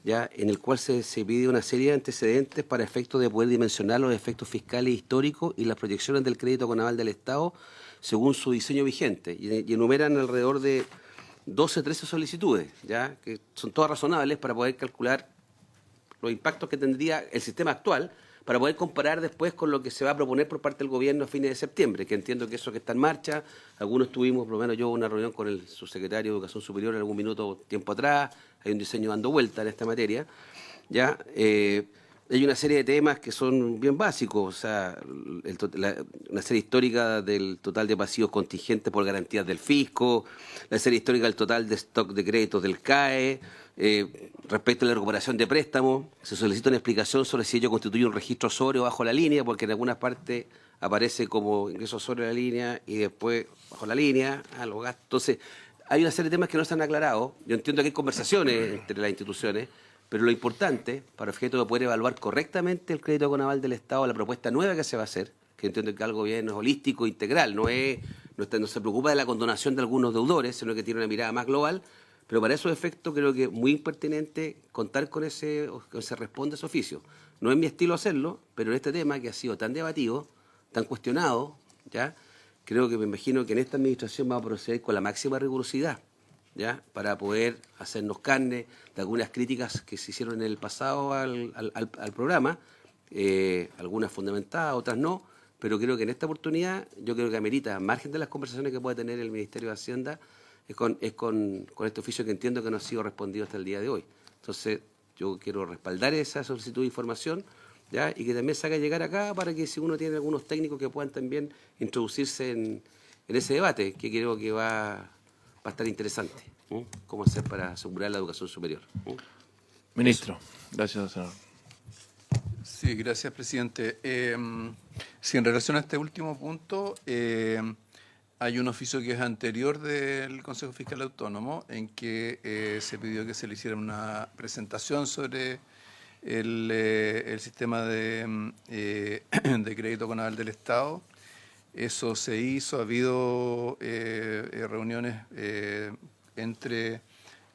ya, en el cual se pide una serie de antecedentes para efectos de poder dimensionar los efectos fiscales históricos y las proyecciones del crédito con aval del Estado según su diseño vigente. Y enumeran alrededor de 12, 13 solicitudes, ya, que son todas razonables para poder calcular los impactos que tendría el sistema actual, para poder comparar después con lo que se va a proponer por parte del gobierno a fines de septiembre, que entiendo que eso que está en marcha. Algunos tuvimos, por lo menos yo, una reunión con el subsecretario de Educación Superior en algún minuto tiempo atrás. Hay un diseño dando vuelta en esta materia. Ya hay una serie de temas que son bien básicos, o sea, una serie histórica del total de pasivos contingentes por garantías del fisco, la serie histórica del total de stock de créditos del CAE. Respecto a la recuperación de préstamos, se solicita una explicación sobre si ello constituye un registro sobre o bajo la línea, porque en algunas partes aparece como ingreso sobre la línea y después bajo la línea, los gastos. Entonces, hay una serie de temas que no están aclarados. Yo entiendo que hay conversaciones entre las instituciones, pero lo importante, para objeto de poder evaluar correctamente el crédito con aval del Estado, la propuesta nueva que se va a hacer, que entiendo que algo bien es holístico, integral, no se preocupa de la condonación de algunos deudores, sino que tiene una mirada más global. Pero para esos efectos creo que es muy pertinente contar con ese responde a ese oficio. No es mi estilo hacerlo, pero en este tema que ha sido tan debatido, tan cuestionado, ¿ya? Creo que me imagino que en esta administración vamos a proceder con la máxima rigurosidad, ¿ya? Para poder hacernos carne de algunas críticas que se hicieron en el pasado al programa, algunas fundamentadas, otras no, pero creo que en esta oportunidad yo creo que amerita, al margen de las conversaciones que puede tener el Ministerio de Hacienda, es con este oficio que entiendo que no ha sido respondido hasta el día de hoy. Entonces, yo quiero respaldar esa solicitud de información, ¿ya? Y que también se haga llegar acá para que si uno tiene algunos técnicos que puedan también introducirse en ese debate, que creo que va a estar interesante. ¿Cómo hacer para asegurar la educación superior? Ministro. Gracias, senador. Sí, gracias, presidente. Sí, en relación a este último punto, hay un oficio que es anterior del Consejo Fiscal Autónomo en que se pidió que se le hiciera una presentación sobre el sistema de crédito con aval del Estado. Eso se hizo, ha habido reuniones entre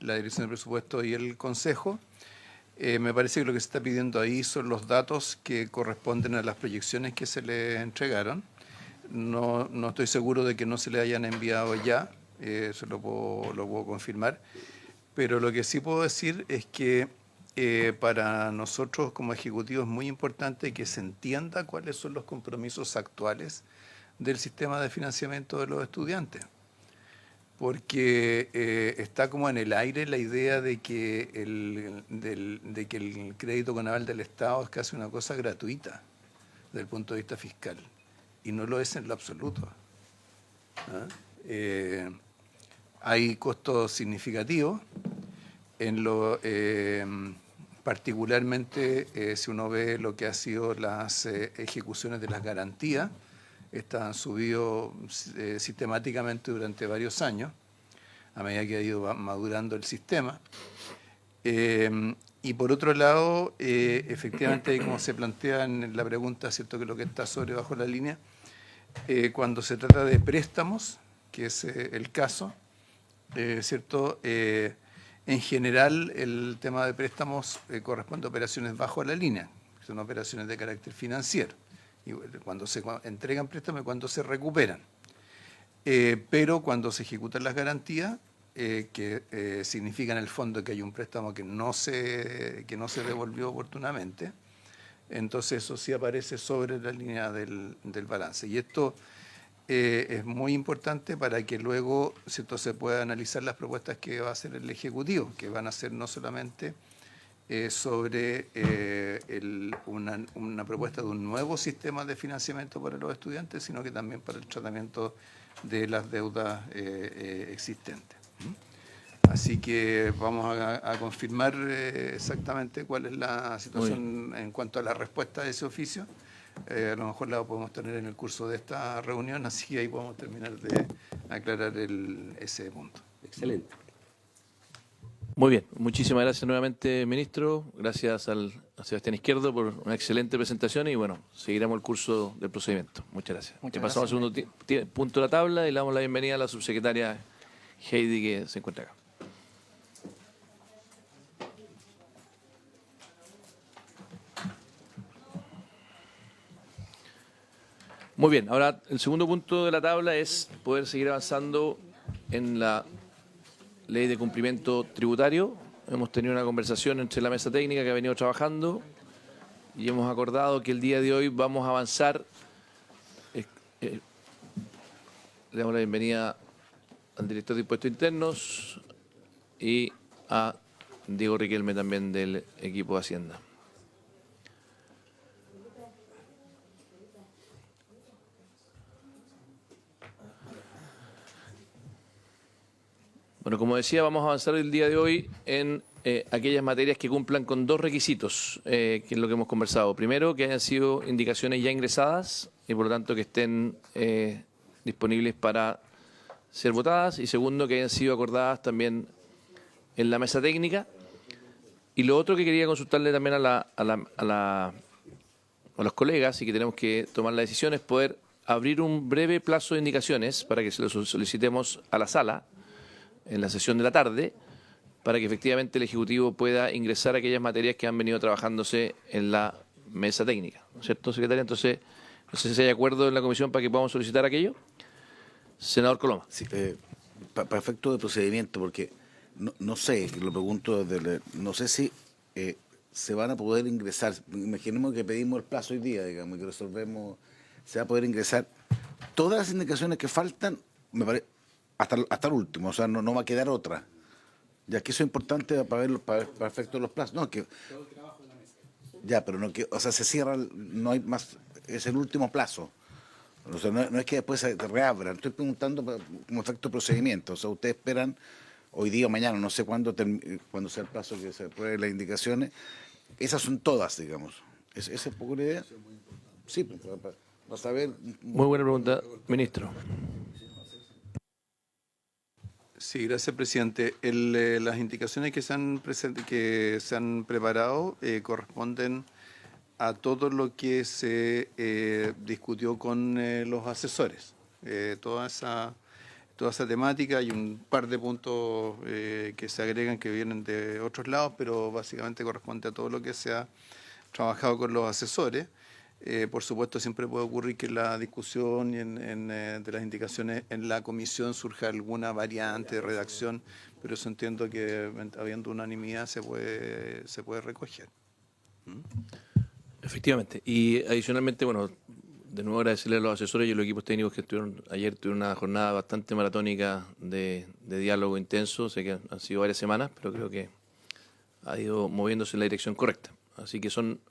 la Dirección de Presupuesto y el Consejo. Me parece que lo que se está pidiendo ahí son los datos que corresponden a las proyecciones que se le entregaron. No estoy seguro de que no se le hayan enviado ya, eso lo puedo confirmar, pero lo que sí puedo decir es que para nosotros como Ejecutivo es muy importante que se entienda cuáles son los compromisos actuales del sistema de financiamiento de los estudiantes, porque está como en el aire la idea de que el crédito con aval del Estado es casi una cosa gratuita desde el punto de vista fiscal. Y no lo es en lo absoluto. Hay costos significativos, particularmente si uno ve lo que ha sido las ejecuciones de las garantías, estas han subido sistemáticamente durante varios años, a medida que ha ido madurando el sistema. Y por otro lado, efectivamente, como se plantea en la pregunta, ¿cierto?, que lo que está sobre bajo la línea, cuando se trata de préstamos, que es el caso, ¿cierto?, en general el tema de préstamos corresponde a operaciones bajo la línea, que son operaciones de carácter financiero, y cuando se entregan préstamos y cuando se recuperan. Pero cuando se ejecutan las garantías, que significa en el fondo que hay un préstamo que no se devolvió oportunamente, entonces eso sí aparece sobre la línea del balance. Y esto es muy importante para que luego, ¿cierto?, se pueda analizar las propuestas que va a hacer el Ejecutivo, que van a ser no solamente sobre una propuesta de un nuevo sistema de financiamiento para los estudiantes, sino que también para el tratamiento de las deudas existentes. Así que vamos a confirmar exactamente cuál es la situación en cuanto a la respuesta de ese oficio. A lo mejor la podemos tener en el curso de esta reunión, así que ahí podemos terminar de aclarar ese punto. Excelente. Muy bien, muchísimas gracias nuevamente, ministro. Gracias a Sebastián Izquierdo por una excelente presentación y bueno, seguiremos el curso del procedimiento. Muchas gracias. Muchas Pasamos al segundo punto de la tabla y le damos la bienvenida a la subsecretaria Heidi que se encuentra acá. Muy bien, ahora el segundo punto de la tabla es poder seguir avanzando en la ley de cumplimiento tributario. Hemos tenido una conversación entre la mesa técnica que ha venido trabajando y hemos acordado que el día de hoy vamos a avanzar. Le damos la bienvenida al director de Impuestos Internos y a Diego Riquelme también del equipo de Hacienda. Bueno, como decía, vamos a avanzar el día de hoy en aquellas materias que cumplan con dos requisitos, que es lo que hemos conversado. Primero, que hayan sido indicaciones ya ingresadas y por lo tanto que estén disponibles para ser votadas. Y segundo, que hayan sido acordadas también en la mesa técnica. Y lo otro que quería consultarle también a los colegas y que tenemos que tomar la decisión es poder abrir un breve plazo de indicaciones para que se lo solicitemos a la sala en la sesión de la tarde, para que efectivamente el Ejecutivo pueda ingresar aquellas materias que han venido trabajándose en la mesa técnica. ¿No es cierto, secretaria? Entonces, no sé si hay acuerdo en la comisión para que podamos solicitar aquello. Senador Coloma. Sí, para efecto de procedimiento, porque no sé, lo pregunto, no sé si se van a poder ingresar. Imaginemos que pedimos el plazo hoy día, digamos, y que resolvemos, se va a poder ingresar todas las indicaciones que faltan, me parece, hasta el último, o sea, no va a quedar otra. Ya que eso es importante para efecto de los plazos. No, que ya, pero no que, o sea, se cierra, no hay más, es el último plazo. O sea, no es que después se reabran. Estoy preguntando como efecto de procedimiento. O sea, ustedes esperan hoy día o mañana, no sé cuándo sea el plazo que se aprueben las indicaciones. Esas son todas, digamos. ¿Esa es poco la idea? Sí, para saber. Muy buena pregunta, ministro. Sí, gracias, presidente. Las indicaciones que se han preparado corresponden a todo lo que se discutió con los asesores. Toda esa temática, hay un par de puntos que se agregan que vienen de otros lados, pero básicamente corresponde a todo lo que se ha trabajado con los asesores. Por supuesto, siempre puede ocurrir que en la discusión y de las indicaciones en la comisión surja alguna variante de redacción, pero eso entiendo que habiendo unanimidad se puede recoger. Efectivamente. Y adicionalmente, bueno, de nuevo agradecerle a los asesores y a los equipos técnicos que tuvieron una jornada bastante maratónica de diálogo intenso. Sé que han sido varias semanas, pero creo que ha ido moviéndose en la dirección correcta. Así que son...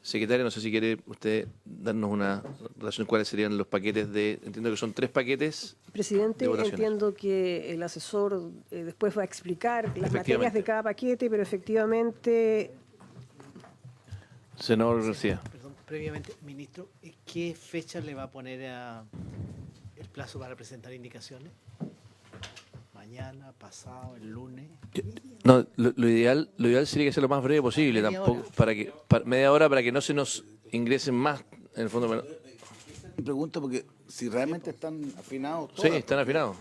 secretaria, no sé si quiere usted darnos una relación cuáles serían los paquetes entiendo que son 3 paquetes. Presidente, de votaciones. entiendo que el asesor después va a explicar las materias de cada paquete, pero efectivamente... Senador García. Perdón, previamente, ministro, ¿qué fecha le va a poner el plazo para presentar indicaciones? ¿Mañana, pasado, el lunes? No, lo ideal sería que sea lo más breve posible, tampoco media hora para que no se nos ingresen más, en el fondo. Me pregunto porque si realmente están afinados todos. Sí, están afinados.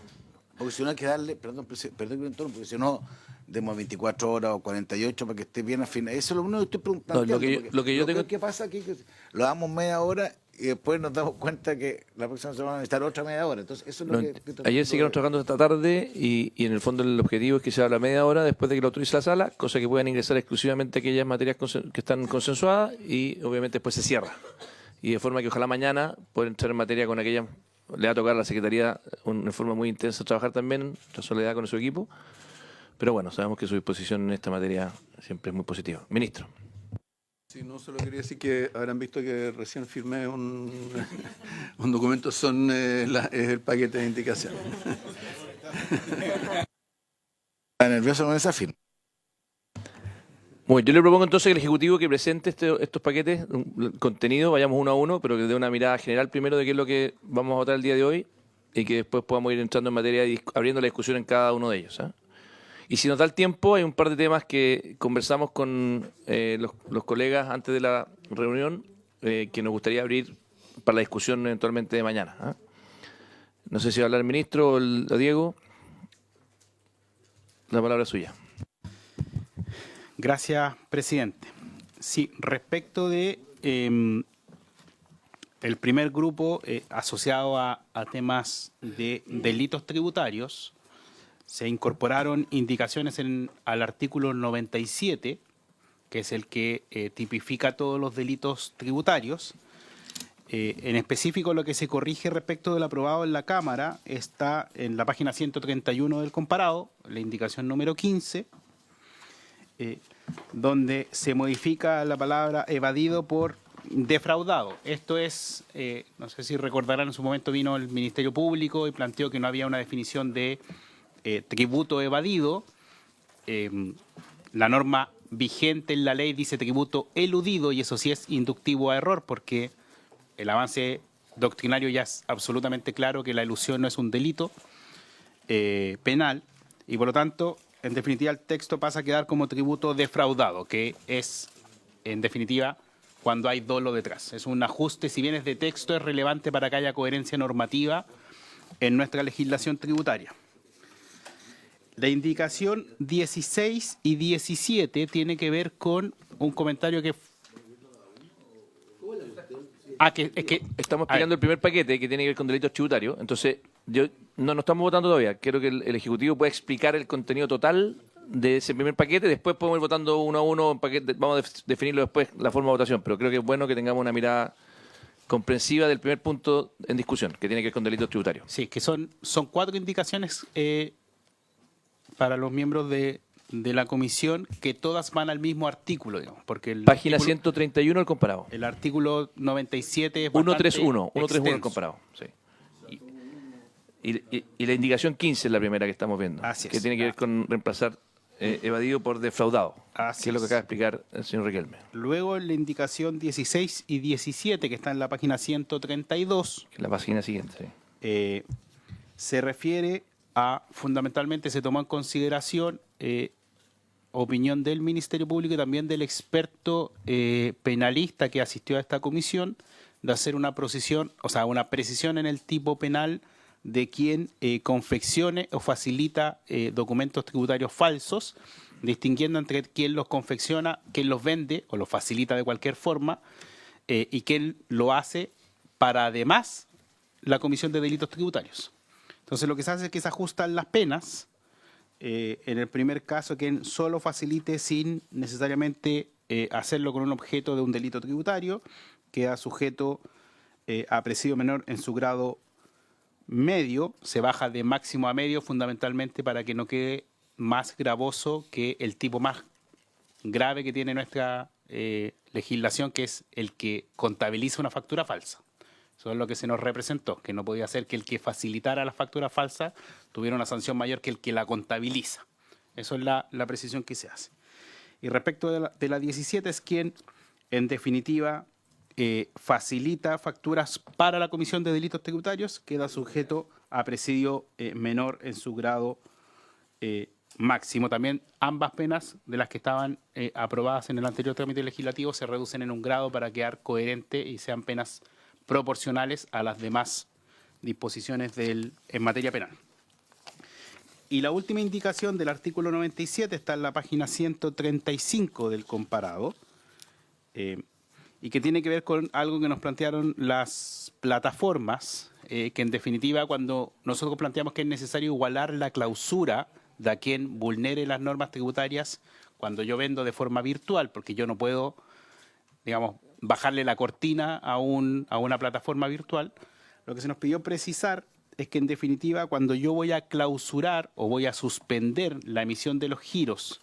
Porque si no hay que darle, perdón, porque si no, demos 24 horas o 48 para que esté bien afinado. Eso es lo único que estoy preguntando. No, ¿Qué pasa aquí? Que lo damos media hora y después nos damos cuenta que la próxima semana va a necesitar otra media hora. Entonces, eso es lo que ayer siguieron trabajando esta tarde y en el fondo el objetivo es que se habla media hora después de que lo autorice la sala, cosa que puedan ingresar exclusivamente aquellas materias que están consensuadas y obviamente después se cierra. Y de forma que ojalá mañana pueda entrar en materia con aquellas. Le va a tocar a la Secretaría en forma muy intensa trabajar también, la Soledad con su equipo, Pero bueno, sabemos que su disposición en esta materia siempre es muy positiva. Ministro. Sí, no, solo quería decir que habrán visto que recién firmé un documento, es el paquete de indicaciones. Está nervioso con esa firma. Bueno, yo le propongo entonces al Ejecutivo que presente estos paquetes, el contenido, vayamos uno a uno, pero que dé una mirada general primero de qué es lo que vamos a votar el día de hoy y que después podamos ir entrando en materia y abriendo la discusión en cada uno de ellos. Y si nos da el tiempo, hay un par de temas que conversamos con los colegas antes de la reunión que nos gustaría abrir para la discusión eventualmente de mañana. No sé si va a hablar el ministro o Diego. La palabra es suya. Gracias, presidente. Sí, respecto de el primer grupo asociado a temas de delitos tributarios, se incorporaron indicaciones al artículo 97, que es el que tipifica todos los delitos tributarios. En específico, lo que se corrige respecto del aprobado en la Cámara está en la página 131 del comparado, la indicación número 15, donde se modifica la palabra evadido por defraudado. Esto es, no sé si recordarán, en su momento vino el Ministerio Público y planteó que no había una definición de tributo evadido. La norma vigente en la ley dice tributo eludido y eso sí es inductivo a error porque el avance doctrinario ya es absolutamente claro que la elusión no es un delito penal y por lo tanto, en definitiva, el texto pasa a quedar como tributo defraudado, que es, en definitiva, cuando hay dolo detrás. Es un ajuste, si bien es de texto, es relevante para que haya coherencia normativa en nuestra legislación tributaria. La indicación 16 y 17 tiene que ver con un comentario que... Estamos explicando el primer paquete que tiene que ver con delitos tributarios. Entonces, no estamos votando todavía. Quiero que el Ejecutivo pueda explicar el contenido total de ese primer paquete. Después podemos ir votando uno a uno. Vamos a definirlo después, la forma de votación. Pero creo que es bueno que tengamos una mirada comprensiva del primer punto en discusión, que tiene que ver con delitos tributarios. Sí, que son 4 indicaciones para los miembros de la comisión, que todas van al mismo artículo, digamos, porque Página 131 el comparado. El artículo 97 es 131 el extenso. comparado, sí. Y la indicación 15 es la primera que estamos viendo, que tiene que ver con reemplazar evadido por defraudado, que es lo que acaba de explicar el señor Riquelme. Luego en la indicación 16 y 17, que está en la página 132, que es la página siguiente, sí. Se refiere a, fundamentalmente, se tomó en consideración opinión del Ministerio Público y también del experto penalista que asistió a esta comisión, de hacer una precisión en el tipo penal de quien confeccione o facilita documentos tributarios falsos, distinguiendo entre quien los confecciona, quien los vende o los facilita de cualquier forma y quien lo hace para, además, la comisión de delitos tributarios. Entonces, lo que se hace es que se ajustan las penas. En el primer caso, quien solo facilite sin necesariamente hacerlo con un objeto de un delito tributario, queda sujeto a presidio menor en su grado medio, se baja de máximo a medio fundamentalmente para que no quede más gravoso que el tipo más grave que tiene nuestra legislación, que es el que contabiliza una factura falsa. Eso es lo que se nos representó, que no podía ser que el que facilitara la factura falsa tuviera una sanción mayor que el que la contabiliza. Eso es la precisión que se hace. Y respecto de la 17 es quien, en definitiva, facilita facturas para la Comisión de Delitos Tributarios, queda sujeto a presidio menor en su grado máximo. También ambas penas de las que estaban aprobadas en el anterior trámite legislativo se reducen en un grado para quedar coherente y sean penas proporcionales a las demás disposiciones en materia penal. Y la última indicación del artículo 97 está en la página 135 del comparado, y que tiene que ver con algo que nos plantearon las plataformas, que en definitiva, cuando nosotros planteamos que es necesario igualar la clausura de a quien vulnere las normas tributarias cuando yo vendo de forma virtual, porque yo no puedo, digamos, bajarle la cortina a una plataforma virtual, lo que se nos pidió precisar es que en definitiva cuando yo voy a clausurar o voy a suspender la emisión de los giros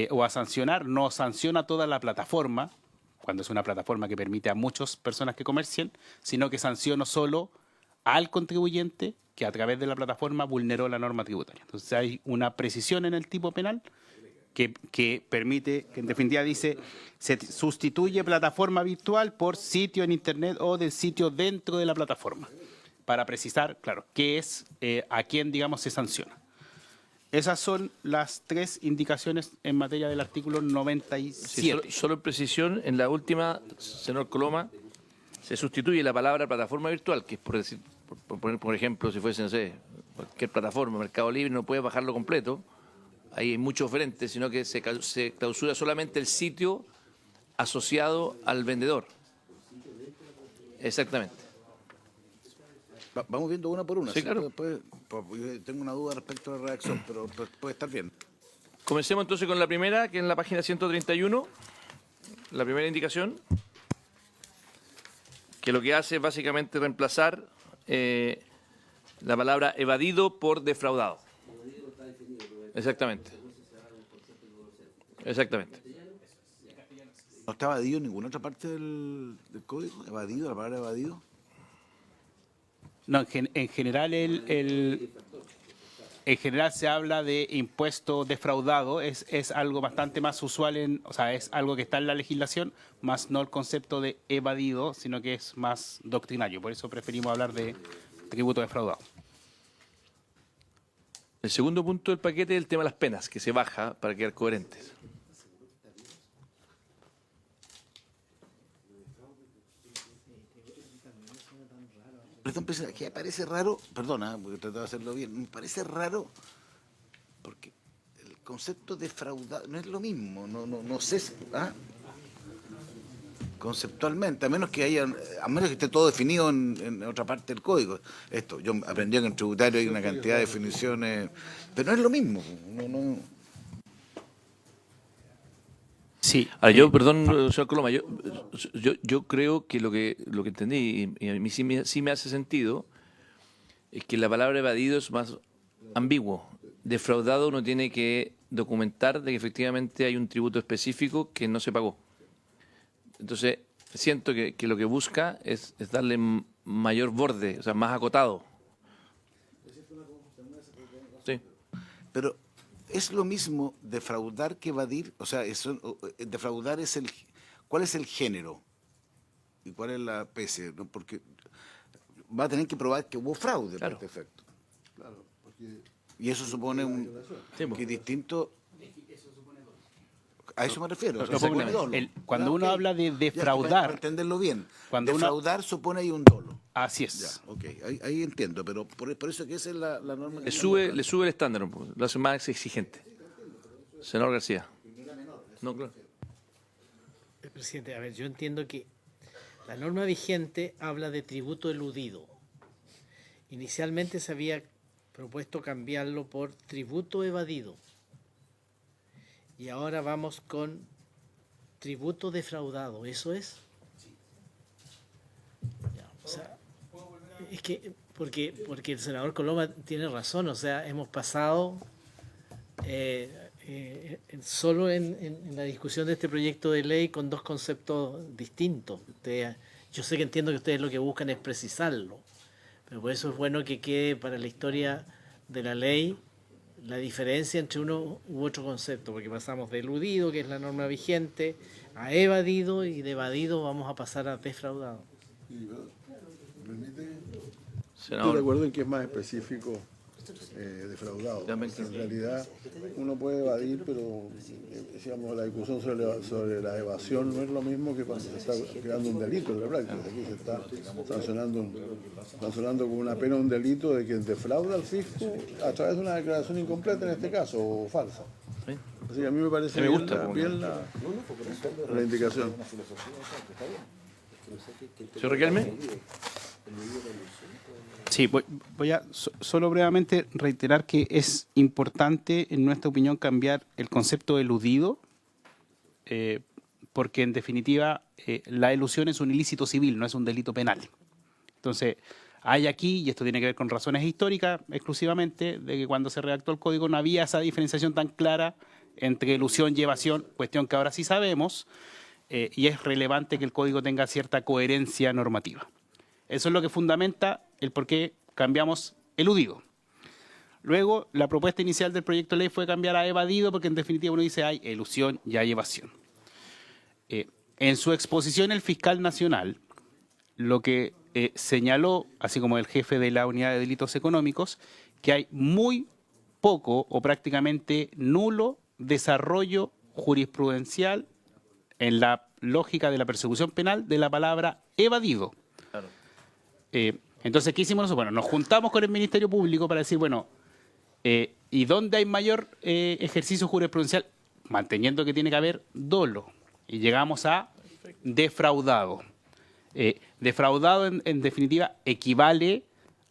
o a sancionar, no sanciona toda la plataforma, cuando es una plataforma que permite a muchas personas que comercien, sino que sanciono solo al contribuyente que a través de la plataforma vulneró la norma tributaria. Entonces hay una precisión en el tipo penal que permite, que en definitiva dice, se sustituye plataforma virtual por sitio en Internet o del sitio dentro de la plataforma, para precisar, claro, qué es, a quién, digamos, se sanciona. Esas son las 3 indicaciones en materia del artículo 97. Sí, solo en precisión, en la última, señor Coloma, se sustituye la palabra plataforma virtual, que es por decir, por ejemplo, si fuese, no sé, cualquier plataforma, Mercado Libre, no puede bajarlo completo. Ahí hay muchos oferentes, sino que se clausura solamente el sitio asociado al vendedor. Exactamente. Vamos viendo una por una. Sí, claro. Después, yo tengo una duda respecto a la redacción, pero puede estar bien. Comencemos entonces con la primera, que es en la página 131, la primera indicación, que lo que hace es básicamente reemplazar la palabra evadido por defraudado. Exactamente. Exactamente. ¿No está evadido en ninguna otra parte del código? ¿Evadido, la palabra evadido? No, en general en general se habla de impuesto defraudado, es algo bastante más usual, o sea, es algo que está en la legislación, más no el concepto de evadido, sino que es más doctrinario. Por eso preferimos hablar de tributo defraudado. El segundo punto del paquete es el tema de las penas, que se baja para quedar coherentes. Perdón, que me parece raro, perdona, porque trataba de hacerlo bien, me parece raro porque el concepto de defraudar no es lo mismo, no sé, conceptualmente, a menos que esté todo definido en otra parte del código. Esto, yo aprendí que en tributario hay una cantidad de definiciones, pero no es lo mismo. Sí. Ahora, yo, perdón, señor Coloma, yo creo que lo que entendí, y a mí sí me hace sentido, es que la palabra evadido es más ambiguo. Defraudado uno tiene que documentar de que efectivamente hay un tributo específico que no se pagó. Entonces, siento que lo que busca es darle mayor borde, o sea, más acotado. Sí. Pero es lo mismo defraudar que evadir, o sea, defraudar es ¿cuál es el género? ¿Y cuál es la especie? ¿No? Porque va a tener que probar que hubo fraude Claro. por este efecto. Claro, porque Y eso supone que es distinto. A eso me refiero. Lo pongo en dolo. cuando uno habla de Para defraudar, entenderlo bien. Cuando Defraudar supone ahí un dolo. así Ya, es. ok, ahí entiendo, pero por eso que esa es la norma. Le sube el estándar un poco, lo hace más exigente. Senador García. No, claro. Presidente, a ver, yo entiendo que la norma vigente habla de tributo eludido. Inicialmente se había propuesto cambiarlo por tributo evadido. Y ahora vamos con tributo defraudado, ¿eso es? Ya, o sea, es que porque el senador Coloma tiene razón, o sea, hemos pasado solo en la discusión de este proyecto de ley con dos conceptos distintos. Yo sé que entiendo que ustedes lo que buscan es precisarlo, pero por eso es bueno que quede para la historia de la ley la diferencia entre uno u otro concepto, porque pasamos de eludido, que es la norma vigente, a evadido, y de evadido vamos a pasar a defraudado. ¿Permite? Estoy Senador. de acuerdo en que es más específico defraudado. También. En realidad uno puede evadir, pero digamos, la discusión sobre la evasión no es lo mismo que cuando se está creando un delito en la práctica. Aquí se está sancionando con una pena un delito de quien defrauda al fisco a través de una declaración incompleta, en este caso, o falsa. ¿Sí? Así que a mí me parece Me gusta, bien la indicación. ¿Señor Riquelme? Sí, voy a solo brevemente reiterar que es importante, en nuestra opinión, cambiar el concepto de eludido, porque en definitiva la elusión es un ilícito civil, no es un delito penal. Entonces, Hay aquí, y esto tiene que ver con razones históricas exclusivamente, de que cuando se redactó el código no había esa diferenciación tan clara entre elusión y evasión, cuestión que ahora sí sabemos, y es relevante que el código tenga cierta coherencia normativa. Eso es lo que fundamenta el por qué cambiamos eludido. Luego, la propuesta inicial del proyecto de ley fue cambiar a evadido, porque en definitiva uno dice hay elusión y hay evasión. En su exposición el fiscal nacional, lo que señaló, así como el jefe de la unidad de delitos económicos, que hay muy poco o prácticamente nulo desarrollo jurisprudencial en la lógica de la persecución penal de la palabra evadido. Claro. Entonces, ¿qué hicimos nosotros? Bueno, nos juntamos con el Ministerio Público para decir, bueno, ¿y dónde hay mayor ejercicio jurisprudencial? Manteniendo que tiene que haber dolo. Y llegamos a defraudado. Defraudado, en definitiva, equivale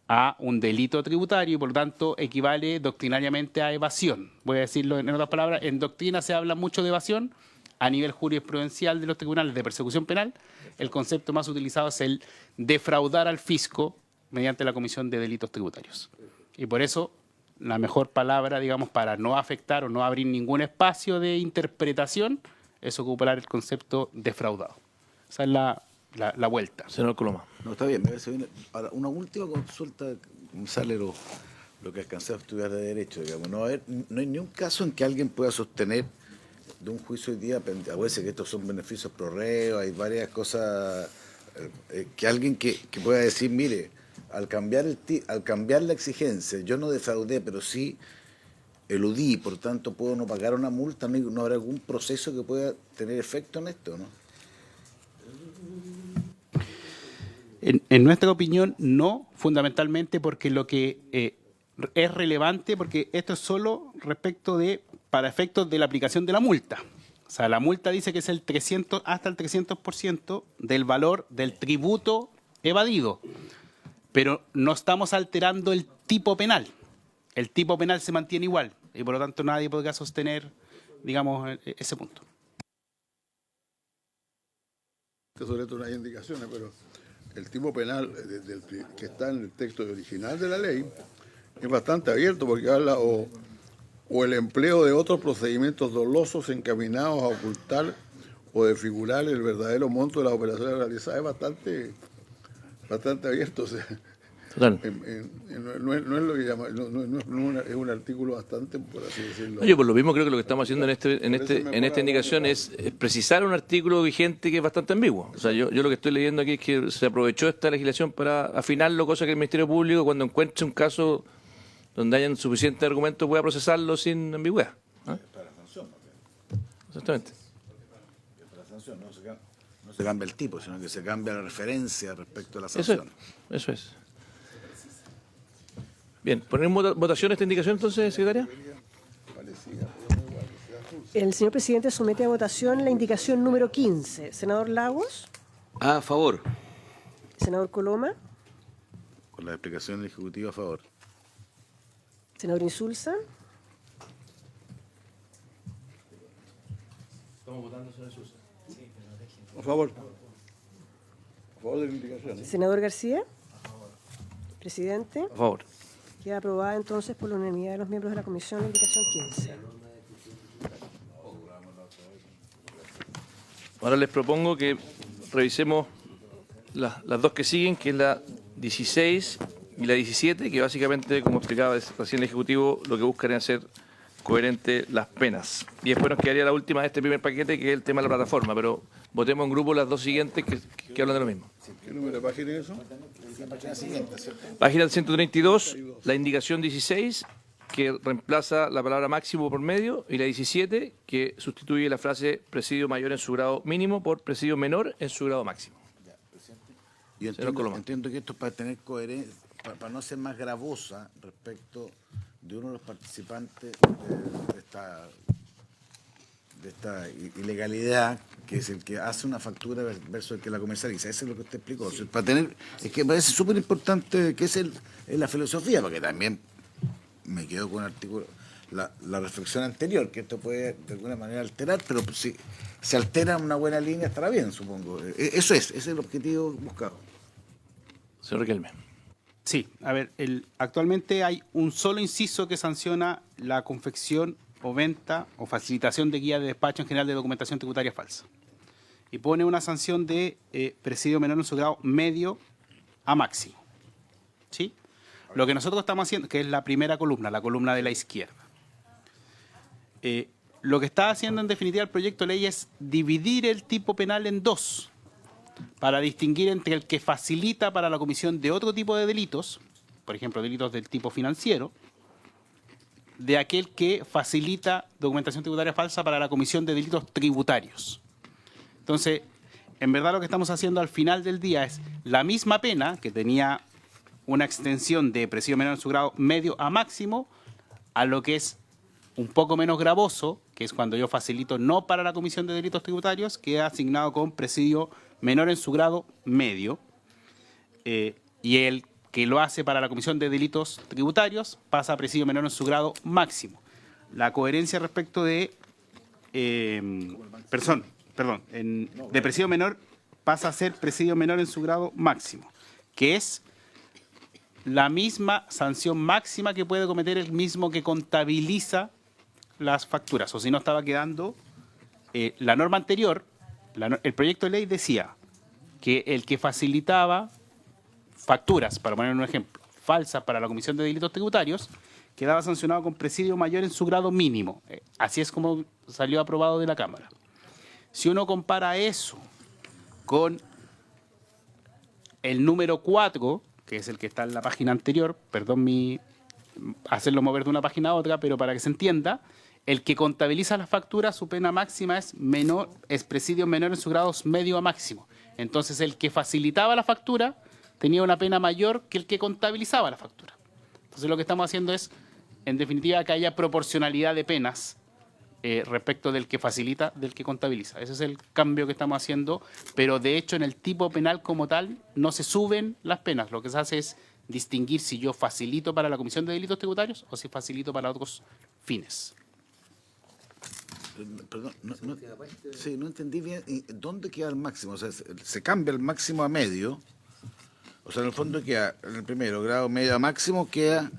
a un delito tributario y, por lo tanto, equivale doctrinariamente a evasión. Voy a decirlo en otras palabras, en doctrina se habla mucho de evasión. A nivel jurisprudencial de los tribunales de persecución penal, el concepto más utilizado es el defraudar al fisco mediante la comisión de delitos tributarios. Y por eso, la mejor palabra, digamos, para no afectar o no abrir ningún espacio de interpretación es ocupar el concepto defraudado. Esa es la vuelta. Senador Coloma. No, está bien, me parece bien. Ahora, una última consulta, me sale lo que alcancé a estudiar de Derecho, digamos. No hay ni un caso en que alguien pueda sostener de un juicio hoy día, a veces que estos son beneficios pro reo, hay varias cosas, que alguien que pueda decir, mire, al cambiar la exigencia, yo no defraudé, pero sí eludí, por tanto puedo no pagar una multa, no habrá algún proceso que pueda tener efecto en esto, ¿no? En nuestra opinión, no, fundamentalmente porque lo que es relevante, porque esto es solo respecto de, para efectos de la aplicación de la multa. O sea, la multa dice que es el 300, hasta el 300% del valor del tributo evadido. Pero no estamos alterando el tipo penal. El tipo penal se mantiene igual y por lo tanto nadie podrá sostener, digamos, ese punto. Sobre esto no hay indicaciones, pero el tipo penal que está en el texto original de la ley es bastante abierto porque habla o el empleo de otros procedimientos dolosos encaminados a ocultar o desfigurar el verdadero monto de las operaciones realizadas. Es bastante abierto. O sea, Total. No es lo que llama, es un artículo bastante, por así decirlo. Yo por lo mismo creo que lo que estamos haciendo en esta indicación es precisar un artículo vigente que es bastante ambiguo. O sea, yo lo que estoy leyendo aquí es que se aprovechó esta legislación para afinarlo, cosa que el Ministerio Público, cuando encuentre un caso donde hayan suficientes argumentos, pueda procesarlo sin ambigüedad. ¿Ah? Para la sanción, Exactamente. para la sanción no se cambia el tipo, sino que se cambia la referencia respecto a la sanción. Eso es. Bien, ¿ponemos votación esta indicación entonces, secretaria? El señor presidente somete a votación la indicación número 15. Senador Lagos, A favor. senador Coloma, Con la explicación del Ejecutivo a favor. senador Insulza, Estamos votando sobre Susa. A favor. A favor de la indicación. senador García, presidente. A favor. Queda aprobada entonces por la unanimidad de los miembros de la comisión la indicación 15. Ahora les propongo que revisemos las dos que siguen, que es la 16 y la 17, que básicamente, como explicaba recién el Ejecutivo, lo que buscan es hacer coherentes las penas. Y después nos quedaría la última de este primer paquete, que es el tema de la plataforma, pero votemos en grupo las dos siguientes que hablan de lo mismo. ¿Qué número de página es eso? Página 132, la indicación 16, que reemplaza la palabra máximo por medio, y la 17, que sustituye la frase presidio mayor en su grado mínimo por presidio menor en su grado máximo. Y entiendo que esto es para tener coherencia, para no ser más gravosa respecto de uno de los participantes de esta ilegalidad, que es el que hace una factura versus el que la comercializa. Eso es lo que usted explicó. O sea, para tener, es que me parece súper importante que es la filosofía, porque también me quedo con el artículo, la reflexión anterior, que esto puede de alguna manera alterar, pero si se altera una buena línea estará bien, supongo. Ese es el objetivo buscado. Señor Riquelme. Sí, a ver, actualmente hay un solo inciso que sanciona la confección o venta o facilitación de guía de despacho en general de documentación tributaria falsa. Y pone una sanción de presidio menor en su grado medio a máximo. ¿Sí? Lo que nosotros estamos haciendo, que es la primera columna, la columna de la izquierda. Lo que está haciendo en definitiva el proyecto de ley es dividir el tipo penal en dos, para distinguir entre el que facilita para la comisión de otro tipo de delitos, por ejemplo, delitos del tipo financiero, de aquel que facilita documentación tributaria falsa para la comisión de delitos tributarios. Entonces, en verdad lo que estamos haciendo al final del día es la misma pena, que tenía una extensión de presidio menor en su grado medio a máximo, a lo que es un poco menos gravoso, que es cuando yo facilito no para la comisión de delitos tributarios, queda asignado con presidio menor en su grado medio, y el que lo hace para la comisión de delitos tributarios pasa a presidio menor en su grado máximo. La coherencia respecto de de presidio menor pasa a ser presidio menor en su grado máximo, que es la misma sanción máxima que puede cometer el mismo que contabiliza las facturas. O si no, estaba quedando la norma anterior, el proyecto de ley decía que el que facilitaba facturas, para poner un ejemplo, falsas para la comisión de delitos tributarios, quedaba sancionado con presidio mayor en su grado mínimo. Así es como salió aprobado de la Cámara. Si uno compara eso con el número 4, que es el que está en la página anterior, perdón hacerlo mover de una página a otra, pero para que se entienda, el que contabiliza las facturas, su pena máxima es presidio menor en su grado medio a máximo. Entonces, el que facilitaba la factura tenía una pena mayor que el que contabilizaba la factura. Entonces, lo que estamos haciendo es, en definitiva, que haya proporcionalidad de penas respecto del que facilita, del que contabiliza. Ese es el cambio que estamos haciendo, pero de hecho en el tipo penal como tal no se suben las penas. Lo que se hace es distinguir si yo facilito para la comisión de delitos tributarios o si facilito para otros fines. Perdón, no entendí bien. ¿Dónde queda el máximo? O sea, se cambia el máximo a medio. O sea, en el fondo queda, en el primero, grado medio a máximo, queda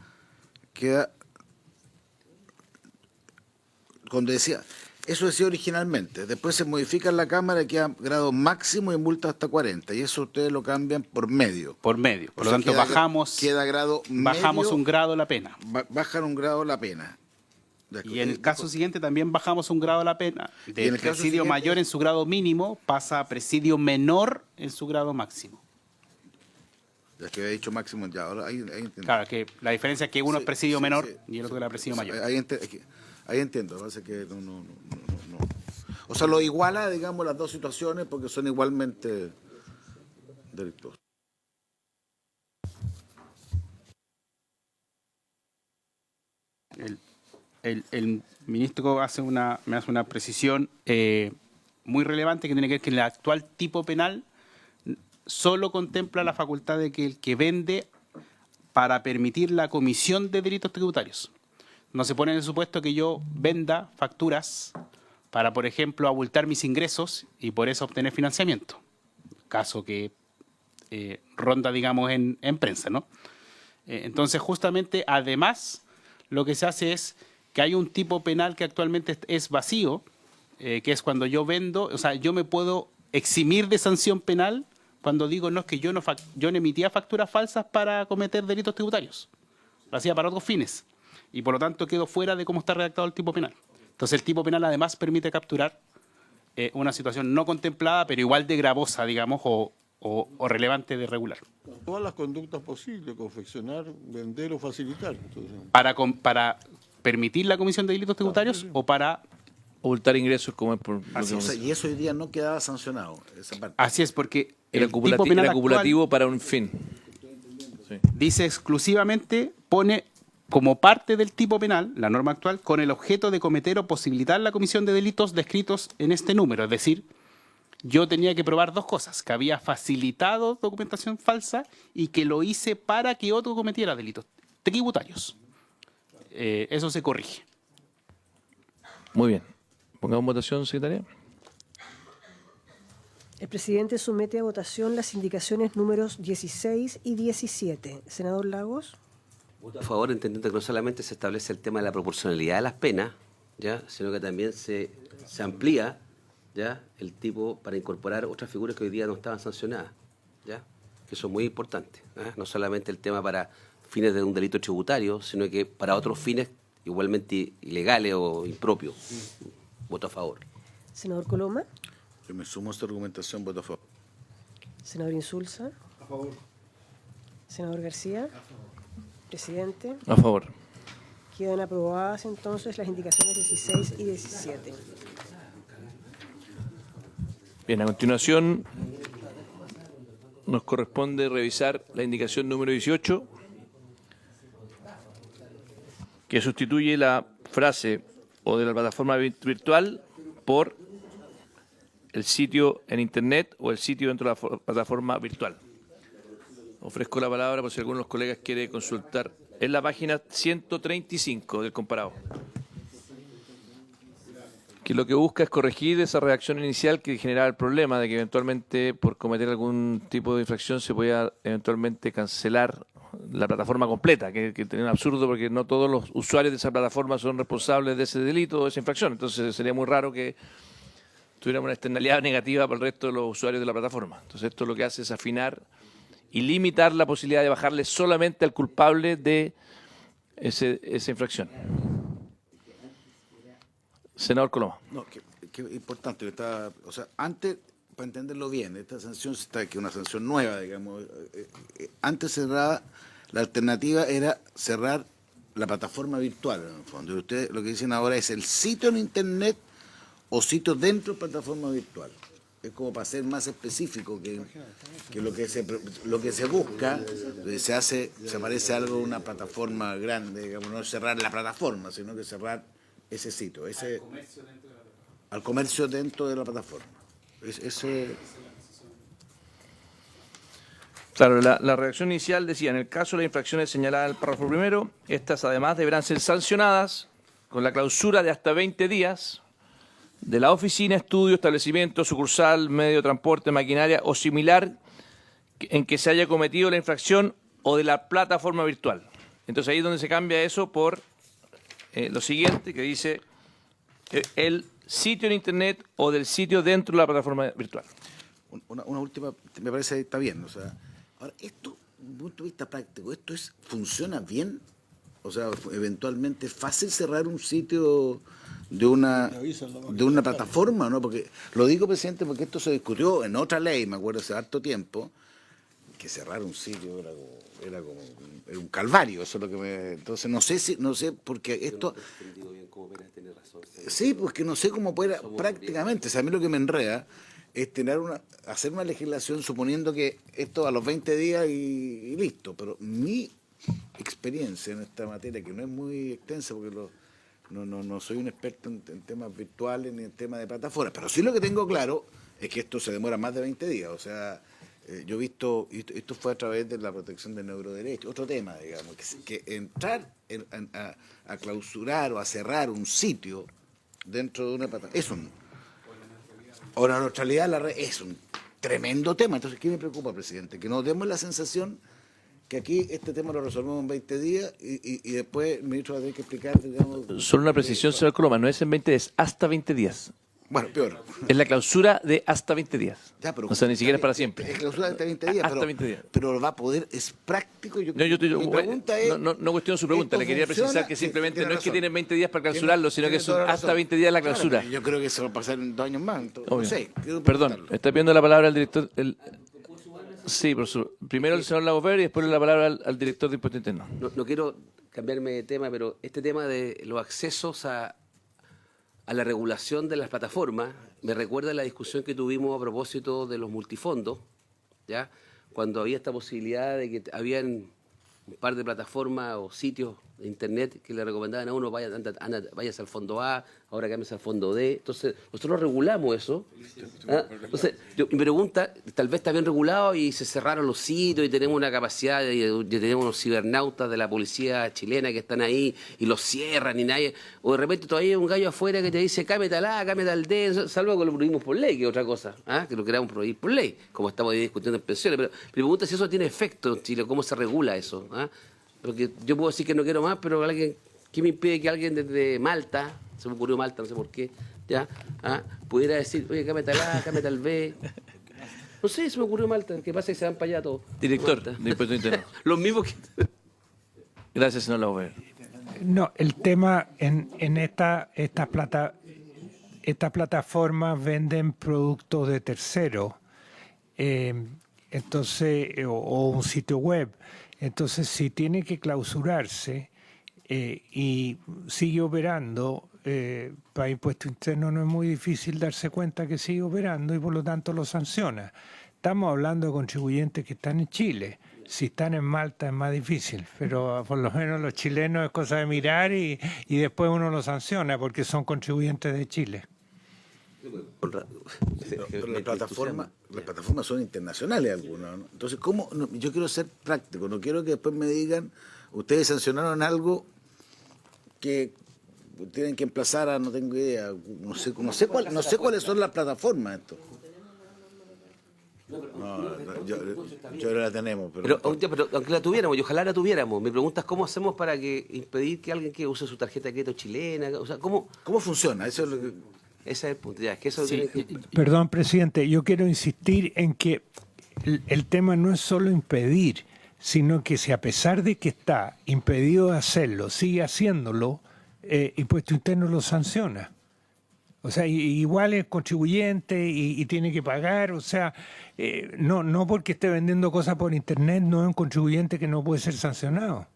cuando decía, eso decía originalmente. Después se modifica en la Cámara y queda grado máximo y multa hasta 40. Y eso ustedes lo cambian por medio. Por medio. Por lo tanto, bajamos un grado la pena. Bajan un grado la pena. Y en el caso siguiente también bajamos un grado la pena. De presidio mayor en su grado mínimo pasa a presidio menor en su grado máximo. Ya que había dicho máximo, ya ahora ahí entiendo. Claro, que la diferencia es que uno es presidio menor y el otro es presidio mayor. Ahí entiendo, parece que no. O sea, lo iguala, digamos, las dos situaciones porque son igualmente delictuosas. El ministro me hace una precisión muy relevante que tiene que ver que el actual tipo penal solo contempla la facultad de que el que vende para permitir la comisión de delitos tributarios. No se pone en el supuesto que yo venda facturas para, por ejemplo, abultar mis ingresos y por eso obtener financiamiento. Caso que ronda, digamos, en prensa, ¿no? Entonces, justamente, además, lo que se hace es que hay un tipo penal que actualmente es vacío, que es cuando yo vendo, o sea, yo me puedo eximir de sanción penal cuando digo, no, es que yo no emitía facturas falsas para cometer delitos tributarios. Lo hacía para otros fines. Y por lo tanto quedo fuera de cómo está redactado el tipo penal. Entonces el tipo penal además permite capturar una situación no contemplada, pero igual de gravosa, digamos, o relevante de regular. Todas las conductas posibles, confeccionar, vender o facilitar. Entonces. Para permitir la comisión de delitos tributarios o para ocultar ingresos como es por... y eso hoy día no quedaba sancionado, esa parte. Así es, porque el tipo penal acumulativo para un fin. Sí. Dice exclusivamente, pone como parte del tipo penal, la norma actual, con el objeto de cometer o posibilitar la comisión de delitos descritos en este número. Es decir, yo tenía que probar dos cosas, que había facilitado documentación falsa y que lo hice para que otro cometiera delitos tributarios. Eso se corrige. Muy bien. Pongamos votación, secretaria. El presidente somete a votación las indicaciones números 16 y 17. Senador Lagos. Voto a favor, entendiendo que no solamente se establece el tema de la proporcionalidad de las penas, ¿ya?, sino que también se amplía, ¿ya?, el tipo para incorporar otras figuras que hoy día no estaban sancionadas, ¿ya?, que eso es muy importante, ¿eh? No solamente el tema para fines de un delito tributario, sino que para otros fines igualmente ilegales o impropios. Voto a favor. Senador Coloma. Yo me sumo a esta argumentación, voto a favor. Senador Insulza. A favor. Senador García. Presidente. A favor. Quedan aprobadas entonces las indicaciones 16 y 17. Bien, a continuación nos corresponde revisar la indicación número 18, que sustituye la frase o de la plataforma virtual por el sitio en Internet o el sitio dentro de la plataforma virtual. Ofrezco la palabra por si alguno de los colegas quiere consultar. Es la página 135 del comparado, que lo que busca es corregir esa redacción inicial que generaba el problema de que eventualmente por cometer algún tipo de infracción se podía eventualmente cancelar la plataforma completa, que tenía un absurdo porque no todos los usuarios de esa plataforma son responsables de ese delito o de esa infracción. Entonces sería muy raro que tuviéramos una externalidad negativa para el resto de los usuarios de la plataforma. Entonces esto lo que hace es afinar y limitar la posibilidad de bajarle solamente al culpable de esa infracción. Senador Coloma. No, que importante. O sea, antes, para entenderlo bien, esta sanción está que es una sanción nueva, digamos. Antes cerrada, la alternativa era cerrar la plataforma virtual, en el fondo. Y ustedes lo que dicen ahora es el sitio en Internet o sitio dentro de plataforma virtual. Es como para ser más específico que lo que se busca, se parece algo a una plataforma grande, digamos, no cerrar la plataforma, sino que cerrar ese sitio, al comercio dentro de la plataforma. Claro, la redacción inicial decía, en el caso de las infracciones señaladas en el párrafo primero, estas además deberán ser sancionadas con la clausura de hasta 20 días de la oficina, estudio, establecimiento, sucursal, medio de transporte, maquinaria o similar en que se haya cometido la infracción o de la plataforma virtual. Entonces ahí es donde se cambia eso por lo siguiente, que dice el sitio en Internet o del sitio dentro de la plataforma virtual. Una última, me parece que está bien. O sea, ahora, esto, desde un punto de vista práctico, ¿funciona bien? O sea, eventualmente es fácil cerrar un sitio de una plataforma, ¿no? Porque lo digo, presidente, porque esto se discutió en otra ley, me acuerdo hace harto tiempo, que cerrar un sitio era un calvario, eso es lo que me... Entonces no sé, porque esto... Sí, porque no sé cómo puede prácticamente, o sea, a mí lo que me enreda es hacer una legislación suponiendo que esto a los 20 días y listo, pero mi experiencia en esta materia, que no es muy extensa porque no soy un experto en temas virtuales ni en temas de plataformas, pero sí lo que tengo claro es que esto se demora más de 20 días. O sea, yo he visto, esto fue a través de la protección del neuroderecho, otro tema, digamos, que entrar a clausurar o a cerrar un sitio dentro de una plataforma o la neutralidad de la red es un tremendo tema. Entonces, ¿qué me preocupa, presidente? Que nos demos la sensación que aquí este tema lo resolvemos en 20 días y después el ministro va a tener que explicar, digamos... Solo una precisión, señor Coloma, no es en 20 días, hasta 20 días. Bueno, peor. Es la clausura de hasta 20 días. Ya, pero, o sea, ni siquiera es para siempre. Es clausura de hasta 20 días, hasta 20 días. Pero va a poder, es práctico. Mi pregunta es... No cuestiono su pregunta, le quería precisar que simplemente no es que tienen 20 días para clausurarlo, sino que son hasta razón. 20 días la clausura. Claro, yo creo que se va a pasar en 2 años más. No sé, perdón, está pidiendo la palabra al director... Sí, primero el señor Lagos y después la palabra al director de Impuesto Interno. No quiero cambiarme de tema, pero este tema de los accesos a la regulación de las plataformas me recuerda a la discusión que tuvimos a propósito de los multifondos, ¿ya? Cuando había esta posibilidad de que habían un par de plataformas o sitios de internet que le recomendaban a uno, vayas al fondo A, ahora cambies al fondo D. Entonces, nosotros regulamos eso. ¿Ah? Entonces, mi pregunta, tal vez está bien regulado y se cerraron los sitios y tenemos una capacidad de tenemos unos cibernautas de la policía chilena que están ahí y los cierran y nadie. O de repente todavía hay un gallo afuera que te dice cámete al A, cámete al D, salvo que lo prohibimos por ley, que es otra cosa, ¿ah? Que lo queramos prohibir por ley, como estamos discutiendo en pensiones. Pero mi pregunta es si eso tiene efecto en Chile, cómo se regula eso. ¿Ah? Porque yo puedo decir que no quiero más, pero alguien, ¿qué me impide que alguien desde Malta, se me ocurrió Malta, no sé por qué, ya, pudiera decir, oye, cámete al A, cámete al B? No sé, se me ocurrió Malta, que pasa que se van para allá todos. Director de Impuesto Interno. Los mismos que... Gracias, señor Lauber. No, el tema en estas plataformas venden productos de terceros, entonces, o un sitio web. Entonces, si tiene que clausurarse y sigue operando, para Impuesto Interno no es muy difícil darse cuenta que sigue operando y por lo tanto lo sanciona. Estamos hablando de contribuyentes que están en Chile. Si están en Malta es más difícil, pero por lo menos los chilenos es cosa de mirar y después uno los sanciona porque son contribuyentes de Chile. Pero las plataformas son internacionales algunas, ¿no? Entonces, ¿cómo? No, yo quiero ser práctico, no quiero que después me digan, ustedes sancionaron algo que tienen que emplazar a, no tengo idea, no sé cuáles son las plataformas esto. No, yo la tenemos. Pero aunque la tuviéramos, y ojalá la tuviéramos, mi pregunta es cómo hacemos para impedir que alguien que use su tarjeta de crédito chilena, o sea, ¿cómo funciona? Eso es lo que... Ese es el punto, ya, es que eso Sí. tiene que... Perdón, presidente, yo quiero insistir en que el tema no es solo impedir, sino que si a pesar de que está impedido de hacerlo, sigue haciéndolo, Impuesto Interno lo sanciona. O sea, igual es contribuyente y tiene que pagar, o sea, no porque esté vendiendo cosas por Internet no es un contribuyente que no puede ser sancionado.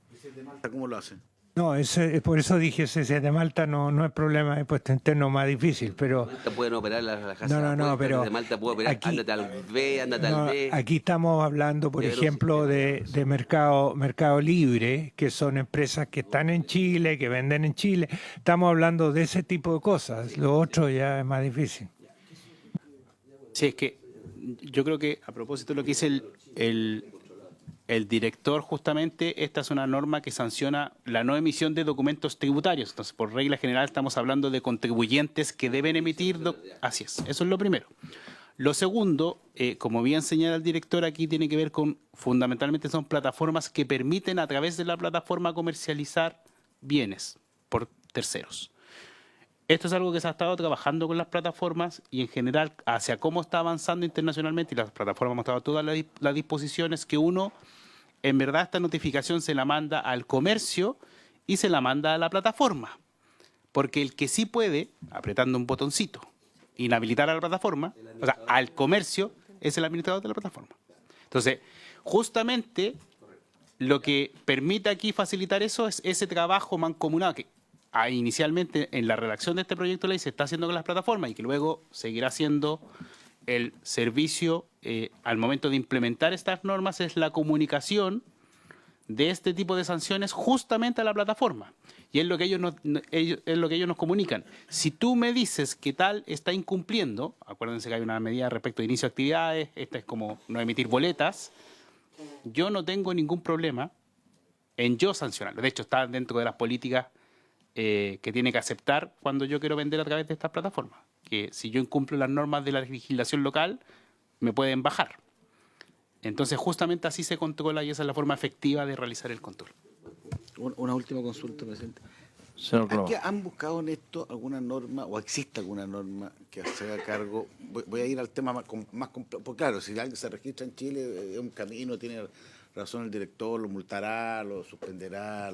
¿Cómo lo hacen? No, por eso dije, ese de Malta no es problema de Impuesto Interno más difícil, pero... Malta pueden operar las casas No, pero... de Malta puede operar, aquí, ándate al B, ándate al D. Aquí estamos hablando, por ejemplo, de mercado libre, que son empresas que están en Chile, que venden en Chile. Estamos hablando de ese tipo de cosas. Lo otro ya es más difícil. Sí, es que yo creo que a propósito de lo que dice el director, justamente, esta es una norma que sanciona la no emisión de documentos tributarios. Entonces, por regla general, estamos hablando de contribuyentes que deben emitir... Así es, eso es lo primero. Lo segundo, como bien señala el director, aquí tiene que ver con, fundamentalmente, son plataformas que permiten a través de la plataforma comercializar bienes por terceros. Esto es algo que se ha estado trabajando con las plataformas y en general hacia cómo está avanzando internacionalmente, y las plataformas han mostrado todas las disposiciones que uno, en verdad, esta notificación se la manda al comercio y se la manda a la plataforma. Porque el que sí puede, apretando un botoncito, inhabilitar a la plataforma, o sea, al comercio, es el administrador de la plataforma. Entonces, justamente lo que permite aquí facilitar eso es ese trabajo mancomunado que inicialmente en la redacción de este proyecto de ley se está haciendo con las plataformas y que luego seguirá siendo el servicio al momento de implementar estas normas, es la comunicación de este tipo de sanciones justamente a la plataforma. Y es lo que ellos nos comunican. Si tú me dices que tal está incumpliendo, acuérdense que hay una medida respecto de inicio de actividades, esta es como no emitir boletas, yo no tengo ningún problema en yo sancionarlo. De hecho, está dentro de las políticas que tiene que aceptar cuando yo quiero vender a través de estas plataformas. Que si yo incumplo las normas de la legislación local, me pueden bajar. Entonces, justamente así se controla y esa es la forma efectiva de realizar el control. Una última consulta, presidente. Señor, ¿Han buscado en esto alguna norma o existe alguna norma que se haga cargo? Voy a ir al tema más complejo. Porque claro, si alguien se registra en Chile, es un camino, tiene razón el director, lo multará, lo suspenderá,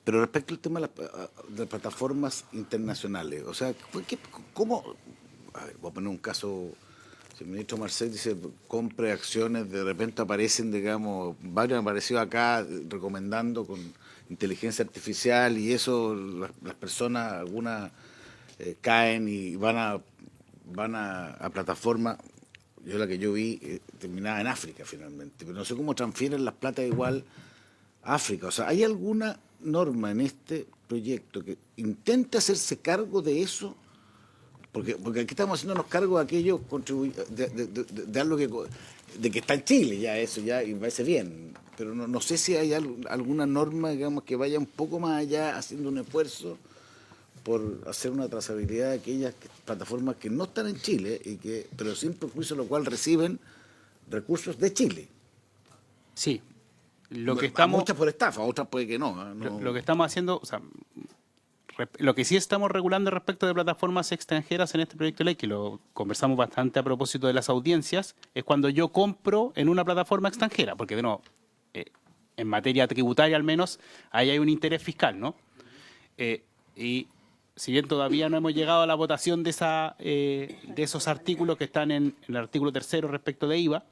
Pero respecto al tema de plataformas internacionales, o sea, ¿cómo? A ver, voy a poner un caso. Si el ministro Marcel dice compre acciones, de repente aparecen, digamos, varios han aparecido acá recomendando con inteligencia artificial y eso las personas, algunas caen y van a plataformas. Yo la que yo vi terminaba en África finalmente, pero no sé cómo transfieren las platas igual a África. O sea, ¿hay alguna norma en este proyecto que intente hacerse cargo de eso? Porque aquí estamos haciéndonos cargo de aquello de algo que está en Chile, ya eso ya y me parece bien. Pero no sé si hay alguna norma, digamos, que vaya un poco más allá, haciendo un esfuerzo por hacer una trazabilidad de aquellas plataformas que no están en Chile, pero sin perjuicio lo cual reciben recursos de Chile. Sí. Muchas por estafa, otras puede que no. Lo que estamos haciendo, o sea, lo que sí estamos regulando respecto de plataformas extranjeras en este proyecto de ley, que lo conversamos bastante a propósito de las audiencias, es cuando yo compro en una plataforma extranjera, porque de nuevo, en materia tributaria al menos, ahí hay un interés fiscal, ¿no? Y si bien todavía no hemos llegado a la votación de esos artículos que están en el artículo 3 respecto de IVA,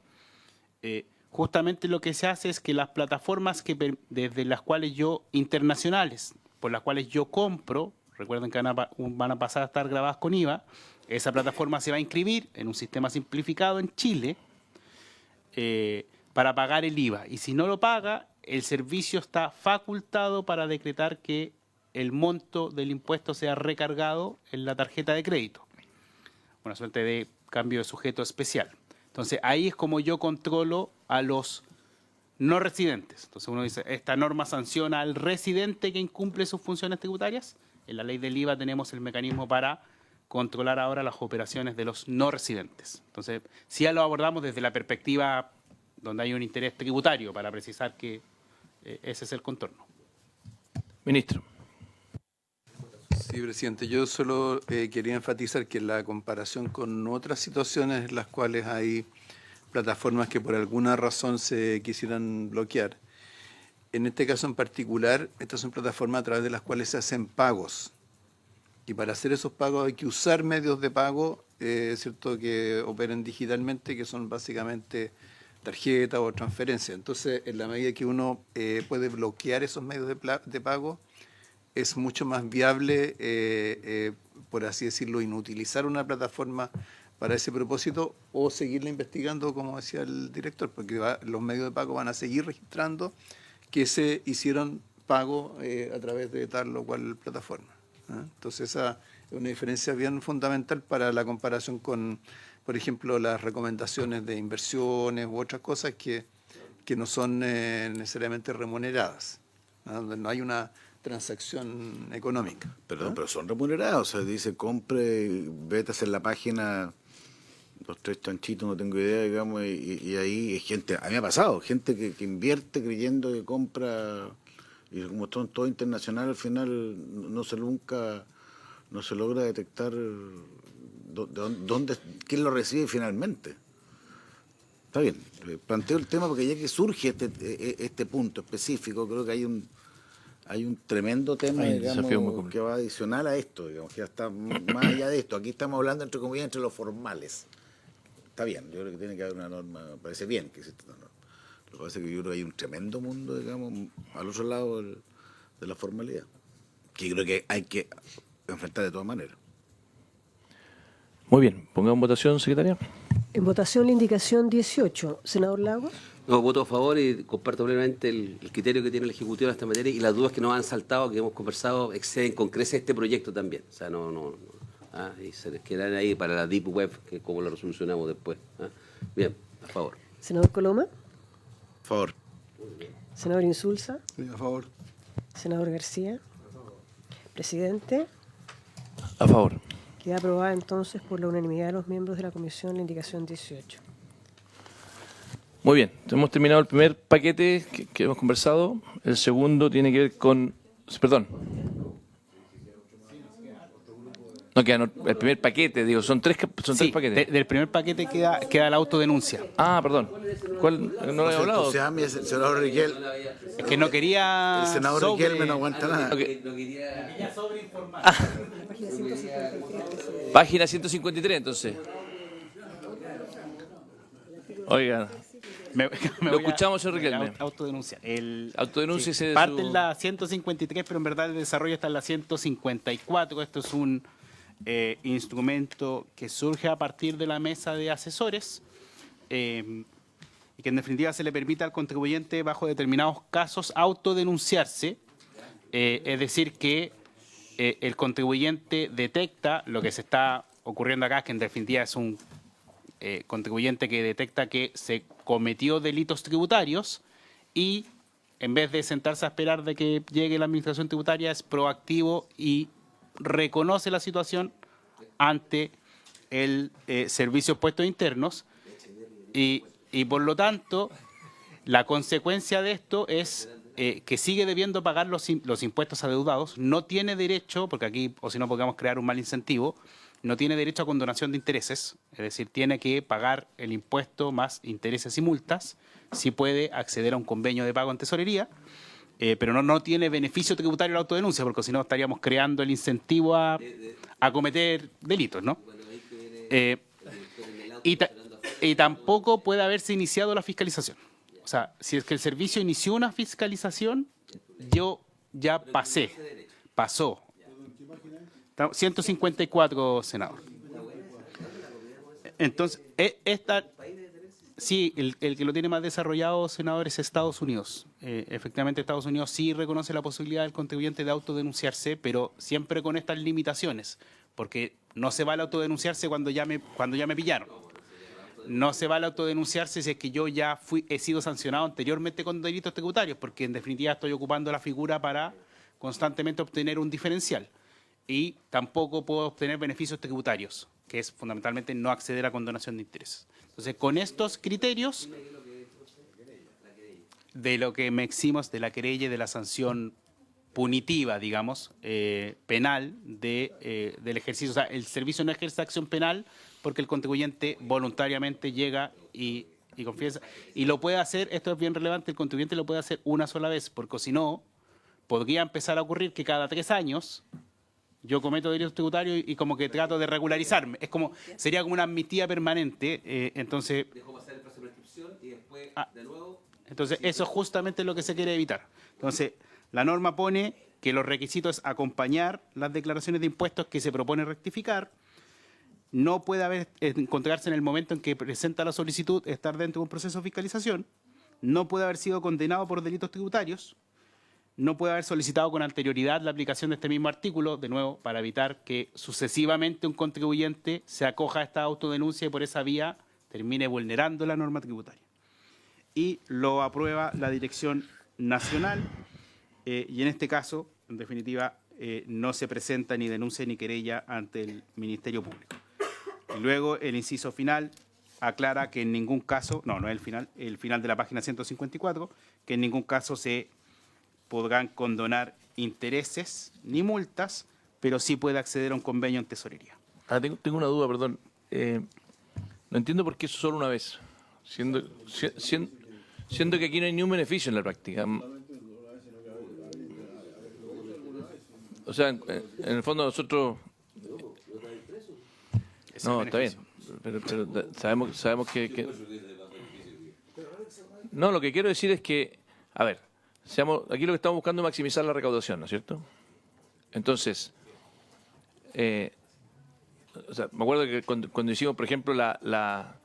justamente lo que se hace es que las plataformas desde las cuales internacionales, por las cuales yo compro, recuerden que van a pasar a estar grabadas con IVA, esa plataforma se va a inscribir en un sistema simplificado en Chile para pagar el IVA. Y si no lo paga, el servicio está facultado para decretar que el monto del impuesto sea recargado en la tarjeta de crédito. Una suerte de cambio de sujeto especial. Entonces, ahí es como yo controlo a los no residentes. Entonces uno dice, esta norma sanciona al residente que incumple sus funciones tributarias. En la ley del IVA tenemos el mecanismo para controlar ahora las operaciones de los no residentes. Entonces, sí ya lo abordamos desde la perspectiva donde hay un interés tributario, para precisar que ese es el contorno. Ministro. Sí, presidente. Yo solo quería enfatizar que la comparación con otras situaciones en las cuales hay plataformas que por alguna razón se quisieran bloquear. En este caso en particular, estas son plataformas a través de las cuales se hacen pagos. Y para hacer esos pagos hay que usar medios de pago, ¿cierto?, que operen digitalmente, que son básicamente tarjeta o transferencia. Entonces, en la medida que uno puede bloquear esos medios de pago, es mucho más viable, por así decirlo, inutilizar una plataforma para ese propósito o seguirla investigando, como decía el director, porque los medios de pago van a seguir registrando que se hicieron pago a través de tal o cual plataforma. Entonces esa es una diferencia bien fundamental para la comparación con, por ejemplo, las recomendaciones de inversiones u otras cosas que no son necesariamente remuneradas, donde no hay una transacción económica. Perdón, pero son remunerados. O sea, dice compre, vete a hacer la página, los 3 chanchitos, no tengo idea, digamos, y ahí hay gente, a mí me ha pasado, gente que invierte creyendo que compra, y como son todo internacional, al final no se logra detectar quién lo recibe finalmente. Está bien, planteo el tema porque ya que surge este punto específico, creo que hay un tremendo tema, digamos, que va adicional a esto, digamos, que ya está más allá de esto. Aquí estamos hablando, entre comillas, entre los formales. Está bien, yo creo que tiene que haber una norma, parece bien que exista una norma. Lo que pasa es que yo creo que hay un tremendo mundo, digamos, al otro lado de la formalidad, que creo que hay que enfrentar de todas maneras. Muy bien, pongamos en votación, secretaria. En votación la indicación 18. Senador Lagos. No, voto a favor y comparto plenamente el criterio que tiene el Ejecutivo en esta materia, y las dudas que nos han saltado, que hemos conversado, exceden con creces este proyecto también. O sea, y se les quedan ahí para la Deep Web, que es como lo resolucionamos después. Bien, a favor. Senador Coloma. A favor. Senador Insulza. Sí, a favor. Senador García. Presidente. A favor. Queda aprobada entonces por la unanimidad de los miembros de la comisión la indicación 18. Muy bien, hemos terminado el primer paquete que hemos conversado. El segundo tiene que ver con... Perdón. No, el primer paquete, digo, son tres paquetes. Del primer paquete queda la autodenuncia. Ah, perdón. ¿Cuál? No lo he hablado. El senador Riquelme. Es que no quería... El senador Riquelme no aguanta nada. No quería sobreinformar. Página 153, entonces. Oiga. Lo escuchamos, señor Riquelme. Autodenuncia. Autodenuncia sí, parte en la 153, pero en verdad el desarrollo está en la 154. Esto es un instrumento que surge a partir de la mesa de asesores y que en definitiva se le permite al contribuyente bajo determinados casos autodenunciarse es decir, que el contribuyente detecta lo que se está ocurriendo acá, que en definitiva es un contribuyente que detecta que se cometió delitos tributarios y en vez de sentarse a esperar de que llegue la administración tributaria, es proactivo y reconoce la situación ante el Servicio de Impuestos Internos y por lo tanto la consecuencia de esto es que sigue debiendo pagar los impuestos adeudados, no tiene derecho, porque aquí, o si no podríamos crear un mal incentivo, no tiene derecho a condonación de intereses, es decir, tiene que pagar el impuesto más intereses y multas, sí puede acceder a un convenio de pago en tesorería, pero no tiene beneficio tributario la autodenuncia, porque si no estaríamos creando el incentivo a cometer delitos, ¿no? Y tampoco puede haberse iniciado la fiscalización. O sea, si es que el servicio inició una fiscalización, yo ya pasó. 154, senador. Entonces, sí, el que lo tiene más desarrollado, senador, es Estados Unidos. Efectivamente, Estados Unidos sí reconoce la posibilidad del contribuyente de autodenunciarse, pero siempre con estas limitaciones, porque no se vale autodenunciarse cuando ya me pillaron. No se vale autodenunciarse si es que yo ya he sido sancionado anteriormente con delitos tributarios, porque en definitiva estoy ocupando la figura para constantemente obtener un diferencial. Y tampoco puedo obtener beneficios tributarios, que es fundamentalmente no acceder a condonación de intereses. Entonces, con estos criterios, de lo que me eximos de la querella y de la sanción punitiva, digamos, penal del ejercicio. O sea, el servicio no ejerce acción penal porque el contribuyente voluntariamente llega y confiesa. Y lo puede hacer, esto es bien relevante, el contribuyente lo puede hacer una sola vez, porque si no, podría empezar a ocurrir que cada 3 años yo cometo delitos tributarios y como que trato de regularizarme. Sería como una amnistía permanente. Entonces, Dejo pasar el proceso de prescripción y después, de nuevo... Entonces, eso es justamente lo que se quiere evitar. Entonces, la norma pone que los requisitos es acompañar las declaraciones de impuestos que se propone rectificar. No puede encontrarse en el momento en que presenta la solicitud, estar dentro de un proceso de fiscalización. No puede haber sido condenado por delitos tributarios. No puede haber solicitado con anterioridad la aplicación de este mismo artículo, de nuevo, para evitar que sucesivamente un contribuyente se acoja a esta autodenuncia y por esa vía termine vulnerando la norma tributaria. Y lo aprueba la Dirección Nacional y en este caso, en definitiva, no se presenta ni denuncia ni querella ante el Ministerio Público. Y luego el inciso final aclara que en ningún caso, no es el final de la página 154, que en ningún caso se podrán condonar intereses ni multas, pero sí puede acceder a un convenio en tesorería. Tengo una duda, perdón. No entiendo por qué eso solo una vez, siendo que aquí no hay ni un beneficio en la práctica. O sea, en el fondo nosotros... No, está bien, pero sabemos que... No, lo que quiero decir es que, a ver, aquí lo que estamos buscando es maximizar la recaudación, ¿no es cierto? Entonces, o sea, me acuerdo que cuando hicimos, por ejemplo, la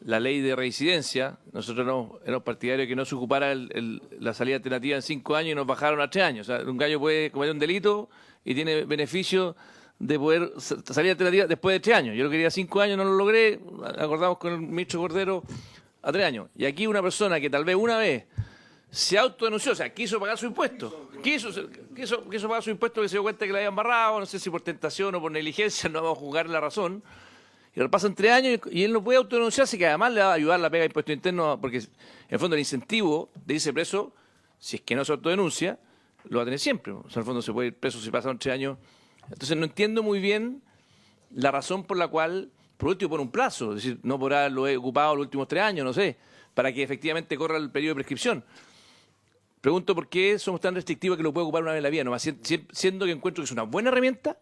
ley de reincidencia, nosotros éramos partidarios de que no se ocupara la salida alternativa en 5 años y nos bajaron a 3 años. O sea, un gallo puede cometer un delito y tiene beneficio de poder salir alternativa después de 3 años. Yo lo quería 5 años, no lo logré, acordamos con el ministro Cordero a 3 años. Y aquí una persona que tal vez una vez se autodenunció, o sea, quiso pagar su impuesto, quiso pagar su impuesto, que se dio cuenta que le habían barrado, no sé si por tentación o por negligencia, no vamos a juzgar la razón, y ahora pasan 3 años y él no puede autodenunciarse, que además le va a ayudar la pega de impuesto interno, porque en el fondo el incentivo de irse preso, si es que no se autodenuncia, lo va a tener siempre. O sea, en el fondo se puede ir preso si pasan 3 años. Entonces no entiendo muy bien la razón por la cual, por último, por un plazo, es decir, no por haberlo ocupado los últimos 3 años, no sé, para que efectivamente corra el periodo de prescripción. Pregunto por qué somos tan restrictivos que lo puede ocupar una vez en la vida, nomás siendo que encuentro que es una buena herramienta.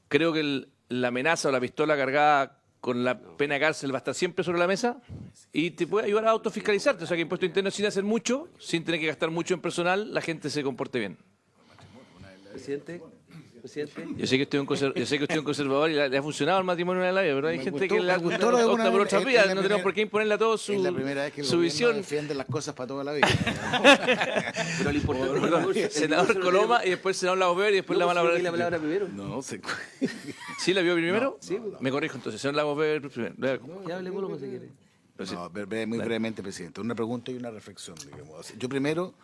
Creo que la amenaza o la pistola cargada con la pena de cárcel va a estar siempre sobre la mesa y te puede ayudar a autofiscalizarte. O sea, que impuesto interno sin hacer mucho, sin tener que gastar mucho en personal, la gente se comporte bien. Presidente. presidente. Yo sé que estoy un conservador y le ha funcionado el matrimonio de la vida, pero hay Me gente gustó, que le me gustó de alguna opta por manera, otras es vías. la No tenemos primera- por qué imponerle a todos Es la primera vez que el su gobierno visión. defiende las cosas para toda la vida. Pero lo importante Perdón, es que senador Coloma y después senador Lagos Weber y después la mala la palabra primero. No, se... ¿Sí la vio primero? Sí. Me corrijo entonces, senador Lagos Weber primero. Ya hablemos lo que se quiere. No, muy brevemente, presidente. Una pregunta y una reflexión, digamos. Yo primero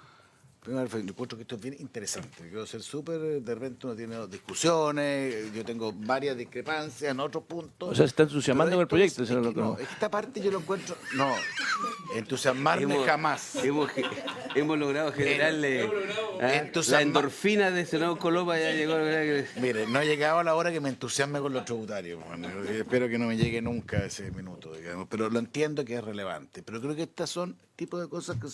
yo encuentro que esto es bien interesante. Quiero ser súper, de repente uno tiene discusiones, yo tengo varias discrepancias en otros puntos. O sea, se está entusiasmando Pero con el proyecto, esto senador es que, Coloma. no, es que esta parte yo lo encuentro... No, entusiasmarme jamás. Hemos logrado generarle la Entusiasma- endorfina de senador Coloma, ya llegó. Mire, no ha llegado a la hora que me entusiasme con los tributarios. Bueno, espero que no me llegue nunca ese minuto, digamos. Pero lo entiendo que es relevante. Pero creo que estas son tipos de cosas que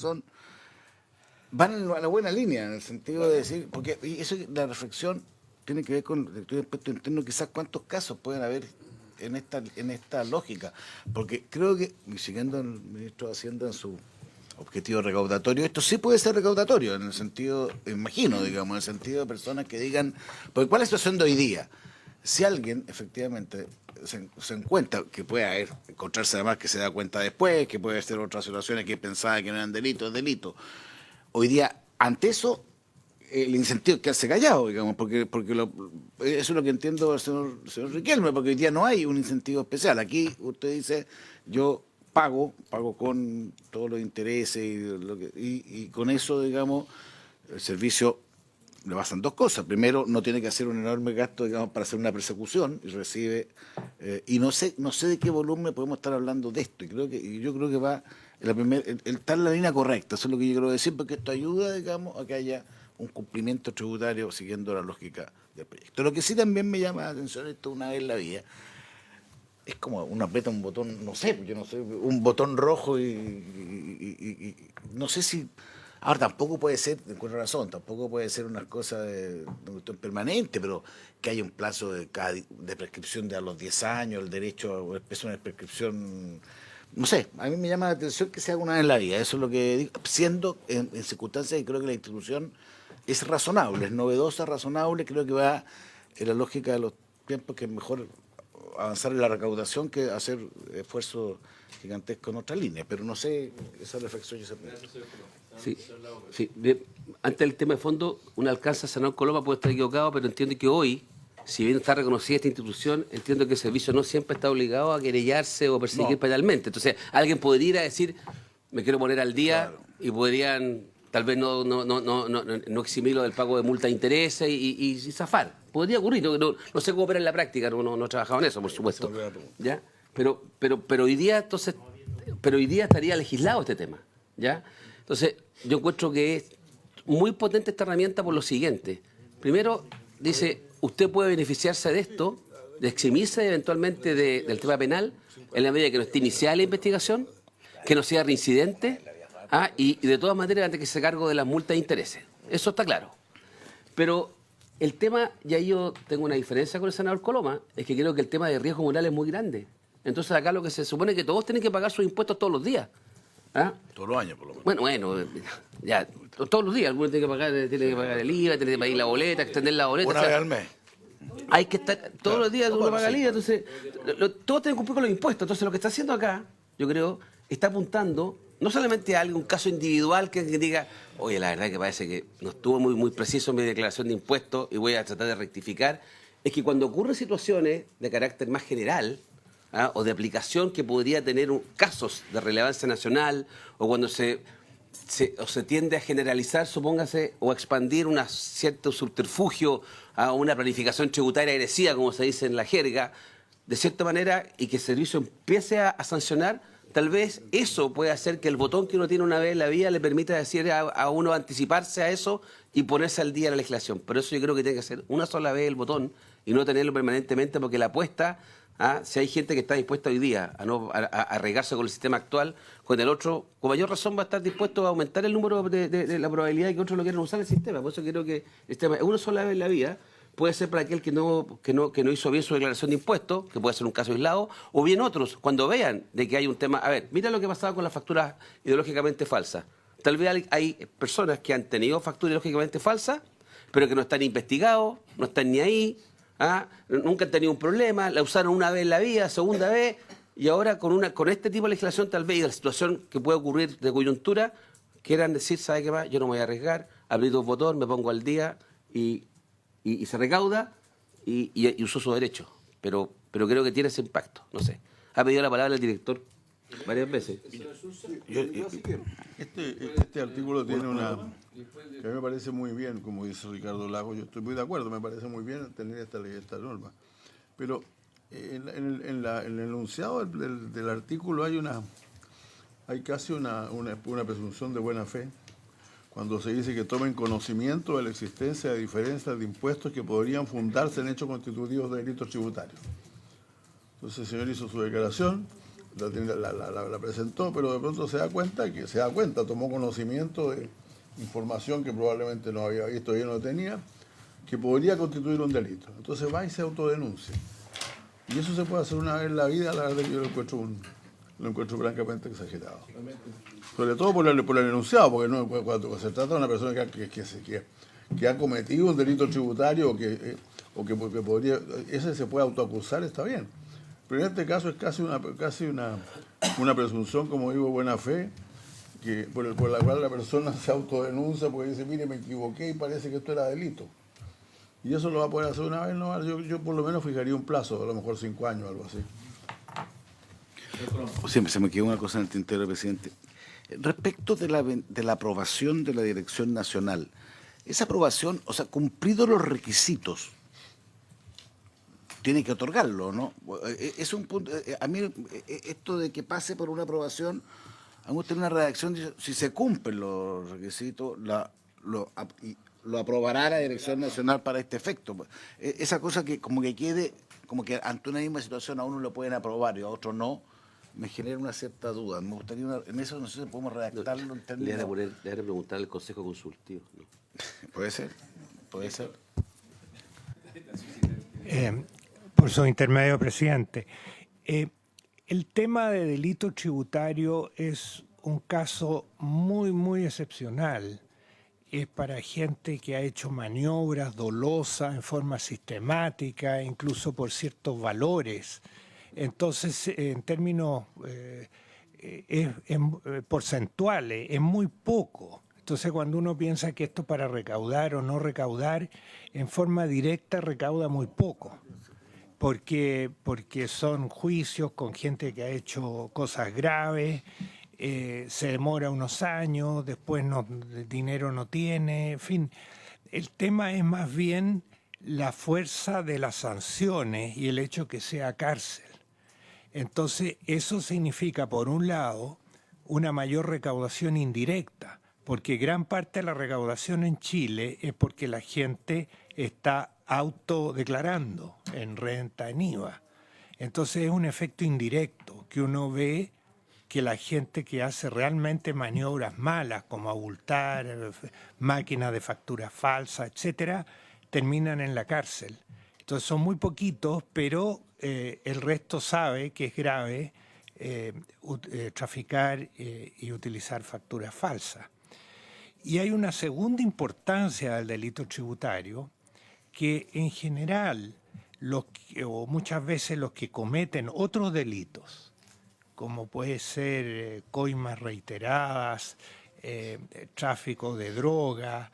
van a la buena línea, en el sentido de decir, porque y eso, la reflexión tiene que ver con el aspecto interno, quizás cuántos casos pueden haber en esta lógica. Porque creo que, y siguiendo el ministro de Hacienda en su objetivo recaudatorio, esto sí puede ser recaudatorio, en el sentido, imagino, digamos, en el sentido de personas que digan, porque ¿cuál es la situación de hoy día? Si alguien efectivamente se encuentra, que puede encontrarse además que se da cuenta después, que puede ser otras situaciones que pensaba que no eran delitos, es delito. Hoy día, ante eso, el incentivo es quedarse callado, digamos, porque eso es lo que entiendo del señor Riquelme, porque hoy día no hay un incentivo especial. Aquí usted dice, yo pago con todos los intereses y con eso, digamos, el servicio le pasan dos cosas. Primero, no tiene que hacer un enorme gasto, digamos, para hacer una persecución y recibe, y no sé de qué volumen podemos estar hablando de esto. Y yo creo que va está en la línea correcta, eso es lo que yo quiero decir, porque esto ayuda, digamos, a que haya un cumplimiento tributario siguiendo la lógica del proyecto. Lo que sí también me llama la atención, esto una vez en la vida, es como uno aprieta un botón, no sé, un botón rojo y no sé si... Ahora tampoco puede ser, con razón, tampoco puede ser una cosa de cuestión permanente, pero que haya un plazo de prescripción de a los 10 años, el derecho a una prescripción... No sé, a mí me llama la atención que se haga una vez en la vida, eso es lo que digo, siendo en circunstancias que creo que la institución es razonable, es novedosa, razonable, creo que va en la lógica de los tiempos, que es mejor avanzar en la recaudación que hacer esfuerzos gigantescos en otras líneas, pero no sé, esa reflexión yo se puede. Sí. Bien, antes del tema de fondo, un alcance a senador Coloma puede estar equivocado, pero entiendo que hoy, si bien está reconocida esta institución, entiendo que el servicio no siempre está obligado a querellarse o perseguir penalmente. Entonces, alguien podría ir a decir, me quiero poner al día, claro, y podrían tal vez no eximirlo del pago de multa de intereses y zafar. Podría ocurrir, no sé cómo opera en la práctica, no he trabajado en eso, por supuesto. ¿Ya? Pero hoy día, entonces, estaría legislado este tema, ¿ya? Entonces, yo encuentro que es muy potente esta herramienta por lo siguiente. Primero, dice, usted puede beneficiarse de esto, de eximirse eventualmente del tema penal, en la medida que no esté iniciada la investigación, que no sea reincidente, y de todas maneras antes que se cargo de las multas de intereses. Eso está claro. Pero el tema, y ahí yo tengo una diferencia con el senador Coloma, es que creo que el tema de riesgo moral es muy grande. Entonces acá lo que se supone es que todos tienen que pagar sus impuestos todos los días. Todos los años, por lo menos. Bueno, ya, todos los días. Algunos tienen que pagar el IVA, tienen que pagar la boleta, extender la boleta. Una vez al mes. Hay que estar, todos los días uno paga el IVA, entonces todos tienen que cumplir con los impuestos. Entonces lo que está haciendo acá, yo creo, está apuntando no solamente a un caso individual que diga, oye, la verdad que parece que no estuvo muy preciso en mi declaración de impuestos y voy a tratar de rectificar, es que cuando ocurren situaciones de carácter más general, o de aplicación que podría tener casos de relevancia nacional, o cuando se tiende a generalizar, supóngase, o a expandir un cierto subterfugio a una planificación tributaria agresiva, como se dice en la jerga, de cierta manera, y que el servicio empiece a sancionar, tal vez eso puede hacer que el botón que uno tiene una vez en la vida le permita decir a uno anticiparse a eso y ponerse al día en la legislación. Por eso yo creo que tiene que ser una sola vez el botón y no tenerlo permanentemente, porque la apuesta... si hay gente que está dispuesta hoy día a arriesgarse con el sistema actual, con el otro, con mayor razón va a estar dispuesto a aumentar el número de la probabilidad de que otros lo quieran usar el sistema. Por eso creo que el sistema una sola vez en la vida puede ser para aquel que no hizo bien su declaración de impuestos, que puede ser un caso aislado, o bien otros, cuando vean de que hay un tema... A ver, mira lo que pasaba con las facturas ideológicamente falsas. Tal vez hay personas que han tenido facturas ideológicamente falsas, pero que no están investigados, no están ni ahí, nunca han tenido un problema, la usaron una vez en la vida, segunda vez, y ahora con este tipo de legislación tal vez, y la situación que puede ocurrir de coyuntura, quieran decir, ¿sabe qué más? Yo no me voy a arriesgar, abrí dos botones, me pongo al día y se recauda y usó su derecho. Pero creo que tiene ese impacto, no sé. Ha pedido la palabra el director varias veces. Este artículo tiene una... que a mí me parece muy bien, como dice Ricardo Lagos, yo estoy muy de acuerdo, me parece muy bien tener esta norma. Pero en el enunciado del artículo hay casi una presunción de buena fe, cuando se dice que tomen conocimiento de la existencia de diferencias de impuestos que podrían fundarse en hechos constitutivos de delitos tributarios. Entonces el señor hizo su declaración, la presentó, pero de pronto se da cuenta, tomó conocimiento de información que probablemente no había visto y no tenía, que podría constituir un delito. Entonces va y se autodenuncia. Y eso se puede hacer una vez en la vida, la verdad que yo lo encuentro francamente exagerado. Sobre todo por el enunciado, porque no, cuando se trata de una persona que ha cometido un delito tributario o que podría, ese se puede autoacusar, está bien. Pero en este caso es casi una presunción, como digo, buena fe, por la cual la persona se autodenuncia porque dice, mire, me equivoqué y parece que esto era delito. Y eso lo va a poder hacer una vez, ¿no? Yo por lo menos fijaría un plazo, a lo mejor 5 años, algo así. Siempre se me quedó una cosa en el tintero, presidente. Respecto de la aprobación de la Dirección Nacional, esa aprobación, o sea, cumplidos los requisitos, tiene que otorgarlo, ¿no? Es un punto, a mí esto de que pase por una aprobación, a mí me gusta una redacción, si se cumplen los requisitos, lo aprobará la Dirección Nacional para este efecto. Esa cosa que como que quede, como que ante una misma situación a uno lo pueden aprobar y a otro no, me genera una cierta duda. Me gustaría, en eso no sé si podemos redactarlo. Le voy a preguntar al Consejo Consultivo, ¿no? Puede ser. Por su intermedio, presidente. El tema de delito tributario es un caso muy, muy excepcional. Es para gente que ha hecho maniobras dolosas en forma sistemática, incluso por ciertos valores. Entonces, en términos porcentuales, es muy poco. Entonces, cuando uno piensa que esto para recaudar o no recaudar, en forma directa recauda muy poco. Porque son juicios con gente que ha hecho cosas graves, se demora unos años, después el dinero no tiene, en fin. El tema es más bien la fuerza de las sanciones y el hecho que sea cárcel. Entonces, eso significa, por un lado, una mayor recaudación indirecta, porque gran parte de la recaudación en Chile es porque la gente está autodeclarando en renta, en IVA. Entonces es un efecto indirecto que uno ve que la gente que hace realmente maniobras malas, como abultar, máquinas de facturas falsas, etcétera, terminan en la cárcel. Entonces son muy poquitos, pero el resto sabe que es grave traficar y utilizar facturas falsas. Y hay una segunda importancia del delito tributario, que en general, o muchas veces los que cometen otros delitos, como puede ser coimas reiteradas, tráfico de droga,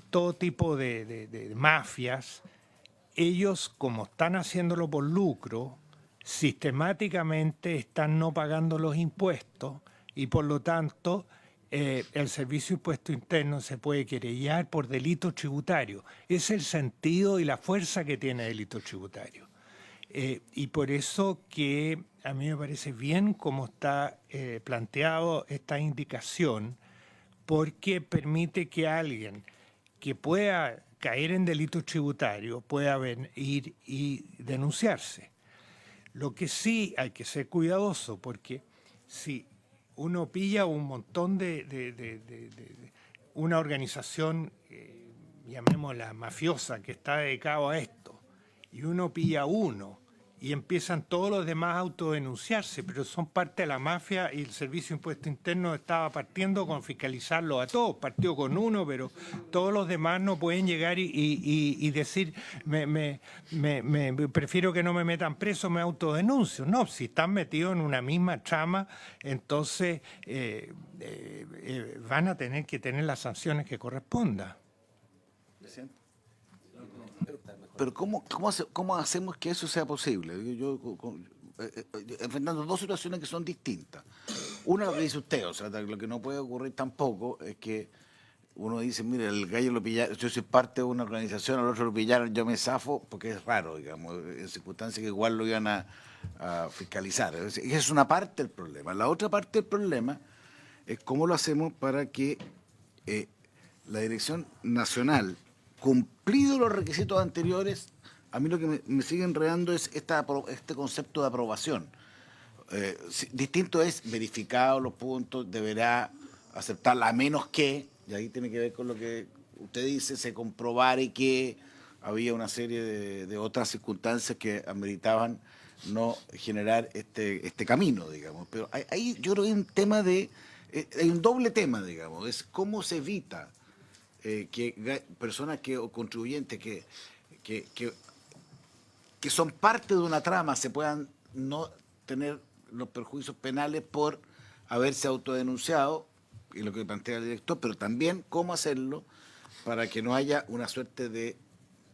todo tipo de mafias, ellos, como están haciéndolo por lucro, sistemáticamente están no pagando los impuestos y por lo tanto el Servicio de Impuesto Interno se puede querellar por delito tributario. Es el sentido y la fuerza que tiene el delito tributario. Y por eso que a mí me parece bien cómo está planteado esta indicación, porque permite que alguien que pueda caer en delito tributario pueda ir y denunciarse. Lo que sí hay que ser cuidadoso, porque si uno pilla un montón una organización, llamémosla mafiosa, que está dedicada a esto, y uno pilla uno y empiezan todos los demás a autodenunciarse, pero son parte de la mafia y el Servicio de Impuesto Interno estaba partiendo con fiscalizarlo a todos, partió con uno, pero todos los demás no pueden llegar y decir, prefiero que no me metan preso, me autodenuncio. No, si están metidos en una misma trama, entonces van a tener que tener las sanciones que correspondan. Pero ¿cómo hacemos que eso sea posible? Enfrentando dos situaciones que son distintas. Una, lo que dice usted, o sea, lo que no puede ocurrir tampoco es que uno dice, mire, el gallo lo pillaron, yo soy parte de una organización, al otro lo pillaron, yo me zafo, porque es raro, digamos, en circunstancias que igual lo iban a fiscalizar. Esa es una parte del problema. La otra parte del problema es cómo lo hacemos para que la Dirección Nacional, cumplidos los requisitos anteriores, a mí lo que me sigue enredando es este concepto de aprobación. Distinto es verificado los puntos, deberá aceptarla, a menos que, y ahí tiene que ver con lo que usted dice, se comprobare que había una serie de otras circunstancias que ameritaban no generar este camino, digamos. Pero ahí yo creo que hay un tema hay un doble tema, digamos, es cómo se evita que personas o contribuyentes que son parte de una trama se puedan no tener los perjuicios penales por haberse autodenunciado, y lo que plantea el director, pero también cómo hacerlo para que no haya una suerte de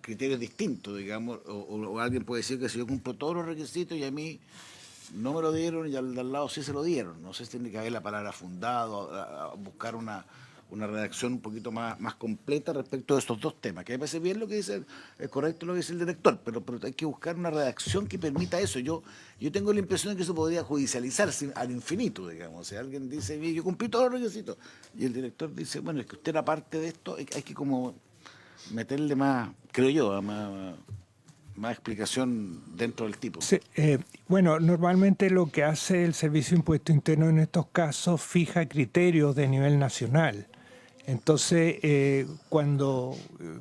criterios distintos, digamos, o alguien puede decir que si yo cumplo todos los requisitos y a mí no me lo dieron y al de al lado sí se lo dieron. No sé si tiene que haber la palabra fundado, a buscar una redacción un poquito más completa respecto de estos dos temas, que me parece bien lo que dice, es correcto lo que dice el director, pero hay que buscar una redacción que permita eso. Yo tengo la impresión de que eso podría judicializarse al infinito, digamos. O sea, alguien dice, yo cumplí todos los requisitos, y el director dice, bueno, es que usted era parte de esto, hay que como meterle más, creo yo, más explicación dentro del tipo. Sí, bueno, normalmente lo que hace el Servicio de Impuesto Interno en estos casos fija criterios de nivel nacional. Entonces,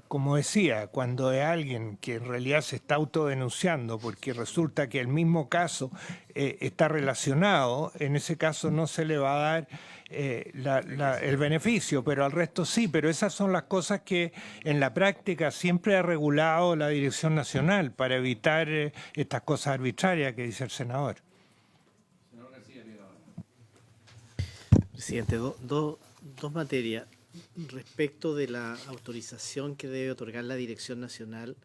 como decía, cuando hay alguien que en realidad se está autodenunciando porque resulta que el mismo caso está relacionado, en ese caso no se le va a dar el beneficio, pero al resto sí. Pero esas son las cosas que en la práctica siempre ha regulado la Dirección Nacional para evitar estas cosas arbitrarias que dice el senador. Presidente, dos materias. Respecto de la autorización que debe otorgar la Dirección Nacional,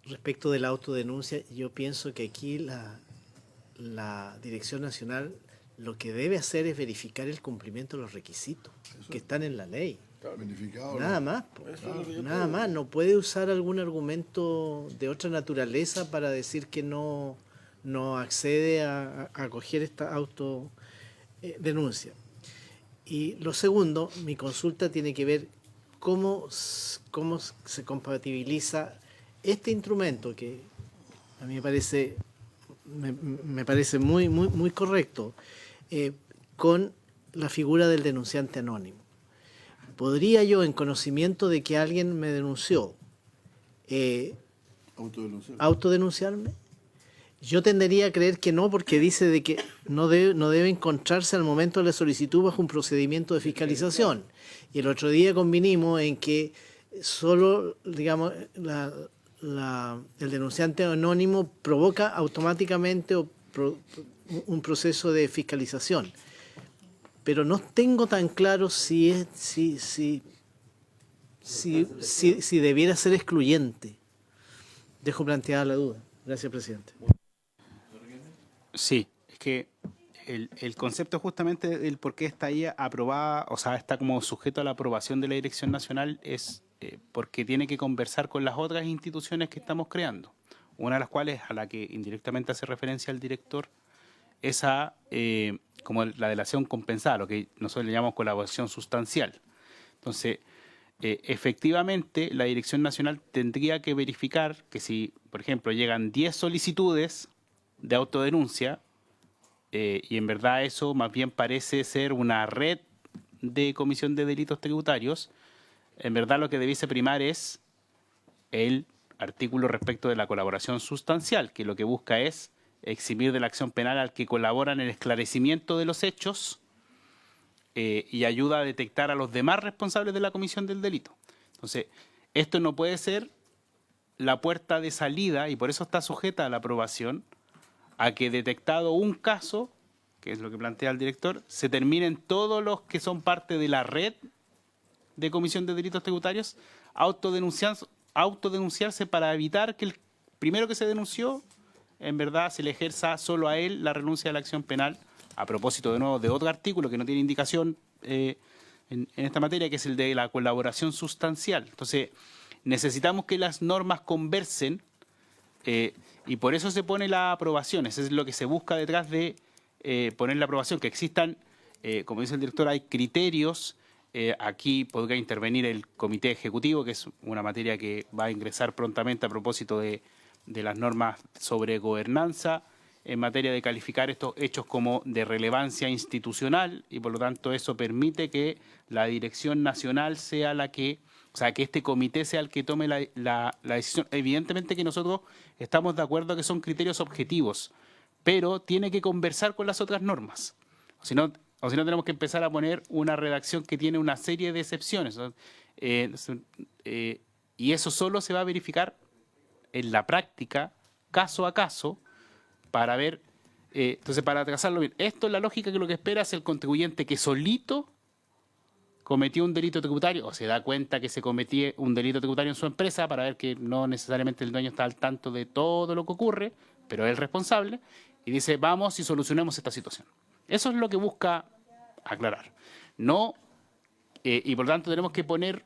respecto de la autodenuncia, yo pienso que aquí la Dirección Nacional lo que debe hacer es verificar el cumplimiento de los requisitos que están en la ley. Nada más, nada más. No puede usar algún argumento de otra naturaleza para decir que no accede a acoger esta autodenuncia. Y lo segundo, mi consulta tiene que ver cómo se compatibiliza este instrumento, que a mí me parece muy correcto, con la figura del denunciante anónimo. ¿Podría yo, en conocimiento de que alguien me denunció, autodenunciarme? Yo tendería a creer que no, porque dice de que no debe encontrarse al momento de la solicitud bajo un procedimiento de fiscalización. Y el otro día convinimos en que solo, digamos, el denunciante anónimo provoca automáticamente un proceso de fiscalización. Pero no tengo tan claro si debiera ser excluyente. Dejo planteada la duda. Gracias, presidente. Sí, es que el concepto justamente del por qué está ahí aprobada, o sea, está como sujeto a la aprobación de la Dirección Nacional es porque tiene que conversar con las otras instituciones que estamos creando. Una de las cuales, a la que indirectamente hace referencia el director, es como la delación compensada, lo que nosotros le llamamos colaboración sustancial. Entonces, efectivamente, la Dirección Nacional tendría que verificar que si, por ejemplo, llegan 10 solicitudes de autodenuncia, y en verdad eso más bien parece ser una red de comisión de delitos tributarios, en verdad lo que debiese primar es el artículo respecto de la colaboración sustancial, que lo que busca es eximir de la acción penal al que colabora en el esclarecimiento de los hechos y ayuda a detectar a los demás responsables de la comisión del delito. Entonces, esto no puede ser la puerta de salida, y por eso está sujeta a la aprobación, a que detectado un caso, que es lo que plantea el director, se terminen todos los que son parte de la red de comisión de delitos tributarios autodenunciarse para evitar que el primero que se denunció, en verdad, se le ejerza solo a él la renuncia de la acción penal, a propósito de nuevo de otro artículo que no tiene indicación en esta materia, que es el de la colaboración sustancial. Entonces, necesitamos que las normas conversen y por eso se pone la aprobación. Eso es lo que se busca detrás de poner la aprobación, que existan, como dice el director, hay criterios. Aquí podría intervenir el comité ejecutivo, que es una materia que va a ingresar prontamente a propósito de las normas sobre gobernanza, en materia de calificar estos hechos como de relevancia institucional, y por lo tanto eso permite que la dirección nacional sea la que, o sea, que este comité sea el que tome la decisión. Evidentemente que nosotros estamos de acuerdo que son criterios objetivos, pero tiene que conversar con las otras normas. O si no tenemos que empezar a poner una redacción que tiene una serie de excepciones. Y eso solo se va a verificar en la práctica, caso a caso, para ver, entonces para trazarlo bien. Esto es la lógica, que lo que espera es el contribuyente que solito cometió un delito tributario o se da cuenta que se cometió un delito tributario en su empresa, para ver que no necesariamente el dueño está al tanto de todo lo que ocurre, pero es el responsable, y dice, vamos y solucionemos esta situación. Eso es lo que busca aclarar. No, y por lo tanto tenemos que poner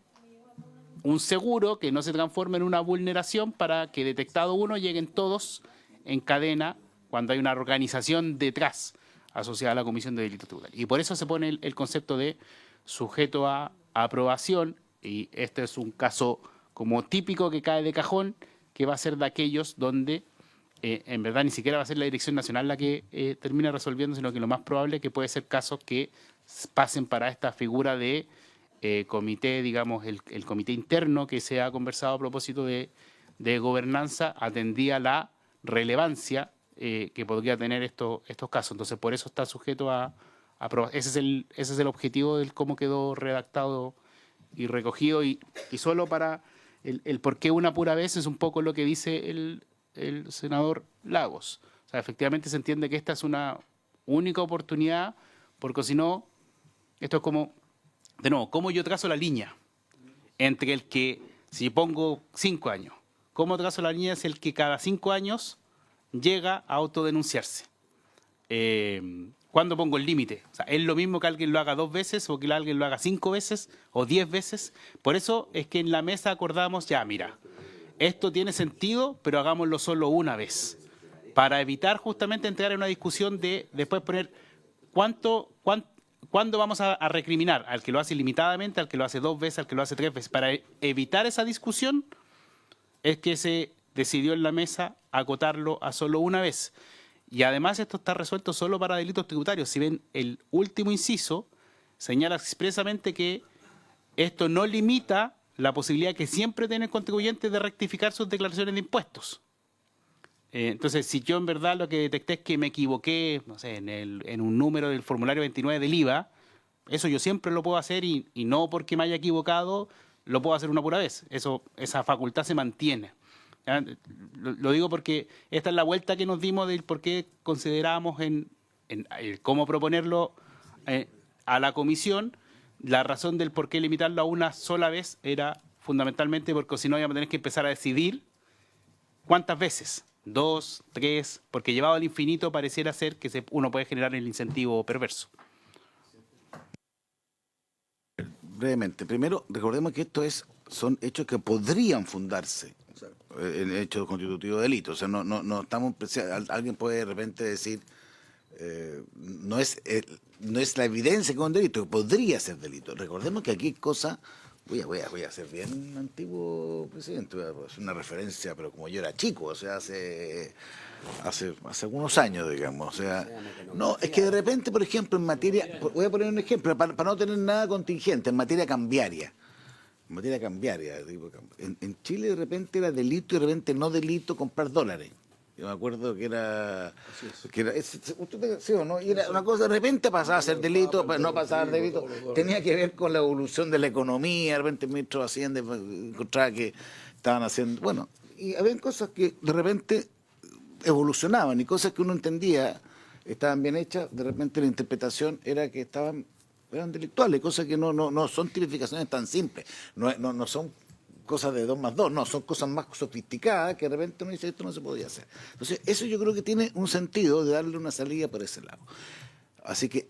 un seguro que no se transforme en una vulneración para que detectado uno lleguen todos en cadena cuando hay una organización detrás asociada a la comisión de delitos tributarios. Y por eso se pone el concepto de sujeto a aprobación, y este es un caso como típico que cae de cajón, que va a ser de aquellos donde en verdad ni siquiera va a ser la Dirección Nacional la que termine resolviendo, sino que lo más probable es que puede ser casos que pasen para esta figura de comité, digamos, el comité interno que se ha conversado a propósito de gobernanza, atendía la relevancia que podría tener estos casos. Entonces, por eso está sujeto a aprobación. Ese es el objetivo del cómo quedó redactado y recogido. Y solo para el por qué una pura vez es un poco lo que dice el senador Lagos. O sea, efectivamente se entiende que esta es una única oportunidad, porque si no, esto es como, de nuevo, ¿cómo yo trazo la línea entre el que, si pongo 5 años, cómo trazo la línea es el que cada 5 años llega a autodenunciarse? ¿Cuándo pongo el límite? O sea, ¿es lo mismo que alguien lo haga 2 veces o que alguien lo haga 5 veces o 10 veces? Por eso es que en la mesa acordamos, ya, mira, esto tiene sentido, pero hagámoslo solo una vez, para evitar justamente entrar en una discusión de después poner cuándo vamos a recriminar al que lo hace ilimitadamente, al que lo hace 2 veces, al que lo hace 3 veces. Para evitar esa discusión es que se decidió en la mesa acotarlo a solo una vez. Y además esto está resuelto solo para delitos tributarios. Si ven, el último inciso señala expresamente que esto no limita la posibilidad que siempre tiene el contribuyente de rectificar sus declaraciones de impuestos. Entonces, si yo en verdad lo que detecté es que me equivoqué, no sé, en un número del formulario 29 del IVA, eso yo siempre lo puedo hacer y no porque me haya equivocado lo puedo hacer una pura vez. Esa facultad se mantiene. ¿Ya? Lo digo porque esta es la vuelta que nos dimos del por qué consideramos en cómo proponerlo a la comisión. La razón del por qué limitarlo a una sola vez era fundamentalmente porque si no íbamos a tener que empezar a decidir cuántas veces, 2, 3, porque llevado al infinito pareciera ser que uno puede generar el incentivo perverso. Brevemente, primero, recordemos que son hechos que podrían fundarse en hechos constitutivos de delito. O sea, no estamos, alguien puede de repente decir, no es la evidencia que es un delito, que podría ser delito. Recordemos que aquí hay cosas, voy a ser bien antiguo, presidente, voy a hacer una referencia, pero como yo era chico, o sea, hace algunos años, digamos. O sea, no, es que de repente, por ejemplo, en materia, voy a poner un ejemplo, para no tener nada contingente, en materia cambiaria. en materia cambiaria. En Chile de repente era delito y de repente no delito comprar dólares. Yo me acuerdo que era... ¿Usted sí o no? Y era una cosa, de repente pasaba a ser delito, no pasaba a ser delito. Tenía que ver con la evolución de la economía. De repente el ministro de Hacienda encontraba que estaban haciendo... Bueno, y había cosas que de repente evolucionaban y cosas que uno entendía estaban bien hechas. De repente la interpretación era que eran delictuales, cosas que no son tipificaciones tan simples. No son cosas de 2 más 2, no, son cosas más sofisticadas que de repente uno dice esto no se podía hacer. Entonces, eso yo creo que tiene un sentido de darle una salida por ese lado. Así que,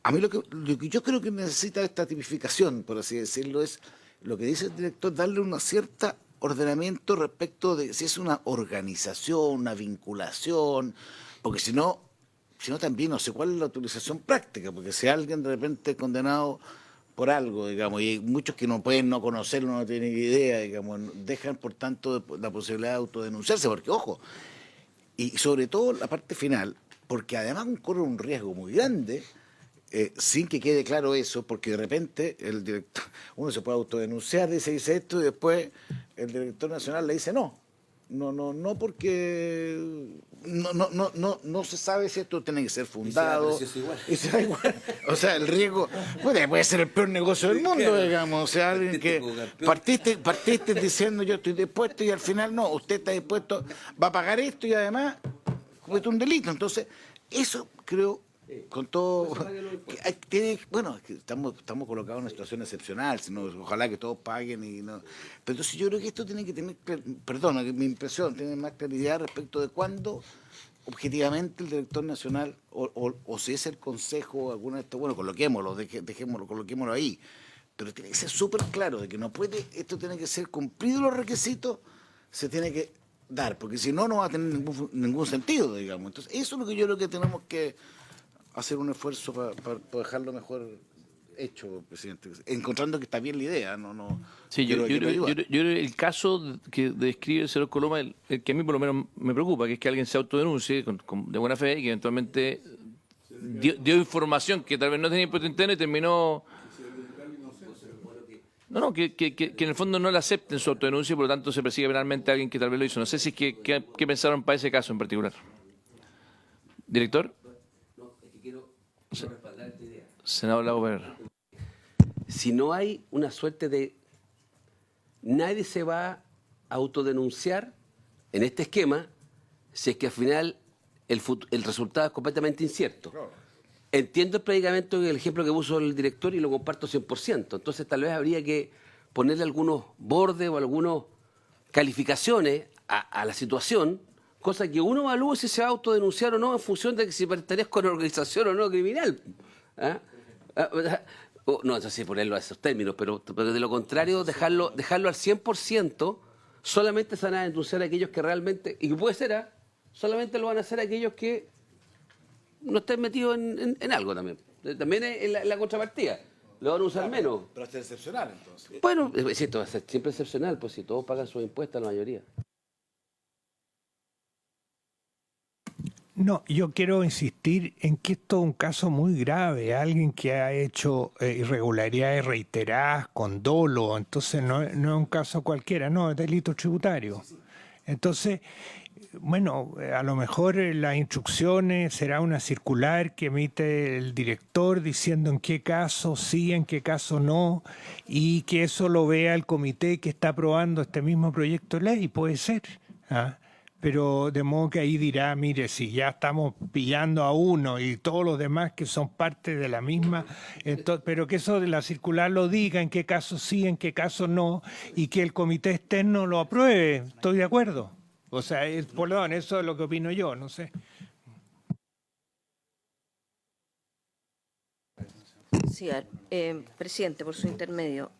a mí lo que yo creo que necesita esta tipificación, por así decirlo, es lo que dice el director, darle una cierta ordenamiento respecto de si es una organización, una vinculación, porque si no también no sé cuál es la utilización práctica, porque si alguien de repente es condenado por algo, digamos, y hay muchos que no pueden no conocerlo, no tienen idea, digamos, dejan por tanto la posibilidad de autodenunciarse, porque ojo, y sobre todo la parte final, porque además corre un riesgo muy grande, sin que quede claro eso, porque de repente el director, uno se puede autodenunciar, dice esto, y después el director nacional le dice no, porque no se sabe si esto tiene que ser fundado. Y se da igual. O sea, el riesgo puede ser el peor negocio del mundo, digamos. O sea, alguien que partiste diciendo yo estoy dispuesto y al final no, usted está dispuesto, va a pagar esto y además comete un delito. Entonces, eso creo, con todo, bueno, es que estamos colocados en una situación excepcional, sino, ojalá que todos paguen y no. Pero entonces yo creo que esto tiene que tener, perdona, mi impresión, tiene más claridad respecto de cuándo objetivamente el director nacional, o si es el consejo, alguna de estas, bueno, coloquémoslo ahí, pero tiene que ser súper claro de que no puede, esto tiene que ser cumplido los requisitos, se tiene que dar, porque si no, no va a tener ningún sentido, digamos. Entonces, eso es lo que yo creo que tenemos que hacer un esfuerzo para dejarlo mejor hecho, presidente, encontrando que está bien la idea, Sí, yo creo el caso que describe el señor Coloma, el que a mí por lo menos me preocupa, que es que alguien se autodenuncie de buena fe y que eventualmente dio información que tal vez no tenía impuesto interno y terminó... que en el fondo no le acepten su autodenuncia y por lo tanto se persigue penalmente a alguien que tal vez lo hizo. No sé si es qué pensaron para ese caso en particular. ¿Director? Senador Lago Pérez. Si no hay una suerte de... Nadie se va a autodenunciar en este esquema si es que al final el resultado es completamente incierto. Entiendo el predicamento y el ejemplo que puso el director y lo comparto 100%. Entonces tal vez habría que ponerle algunos bordes o algunas calificaciones a la situación, cosa que uno evalúe si se va a autodenunciar o no en función de que si pertenezco a una organización o no criminal. No, eso sí, ponerlo a esos términos, pero de lo contrario, dejarlo al 100%, solamente se van a denunciar aquellos que realmente, y que puede ser, solamente lo van a hacer aquellos que no estén metidos en algo también. También es la contrapartida. Lo van a usar menos. Pero es excepcional, entonces. Bueno, es esto va a ser siempre excepcional, pues si todos pagan sus impuestos, la mayoría. No, yo quiero insistir en que esto es un caso muy grave, alguien que ha hecho irregularidades reiteradas con dolo, entonces no es un caso cualquiera, no, es delito tributario. Entonces, bueno, a lo mejor las instrucciones será una circular que emite el director diciendo en qué caso sí, en qué caso no, y que eso lo vea el comité que está aprobando este mismo proyecto de ley, puede ser, pero de modo que ahí dirá, mire, si ya estamos pillando a uno y todos los demás que son parte de la misma, entonces, pero que eso de la circular lo diga, en qué caso sí, en qué caso no, y que el comité externo lo apruebe, estoy de acuerdo. O sea, perdón, eso es lo que opino yo, no sé. Sí, presidente, por su intermedio.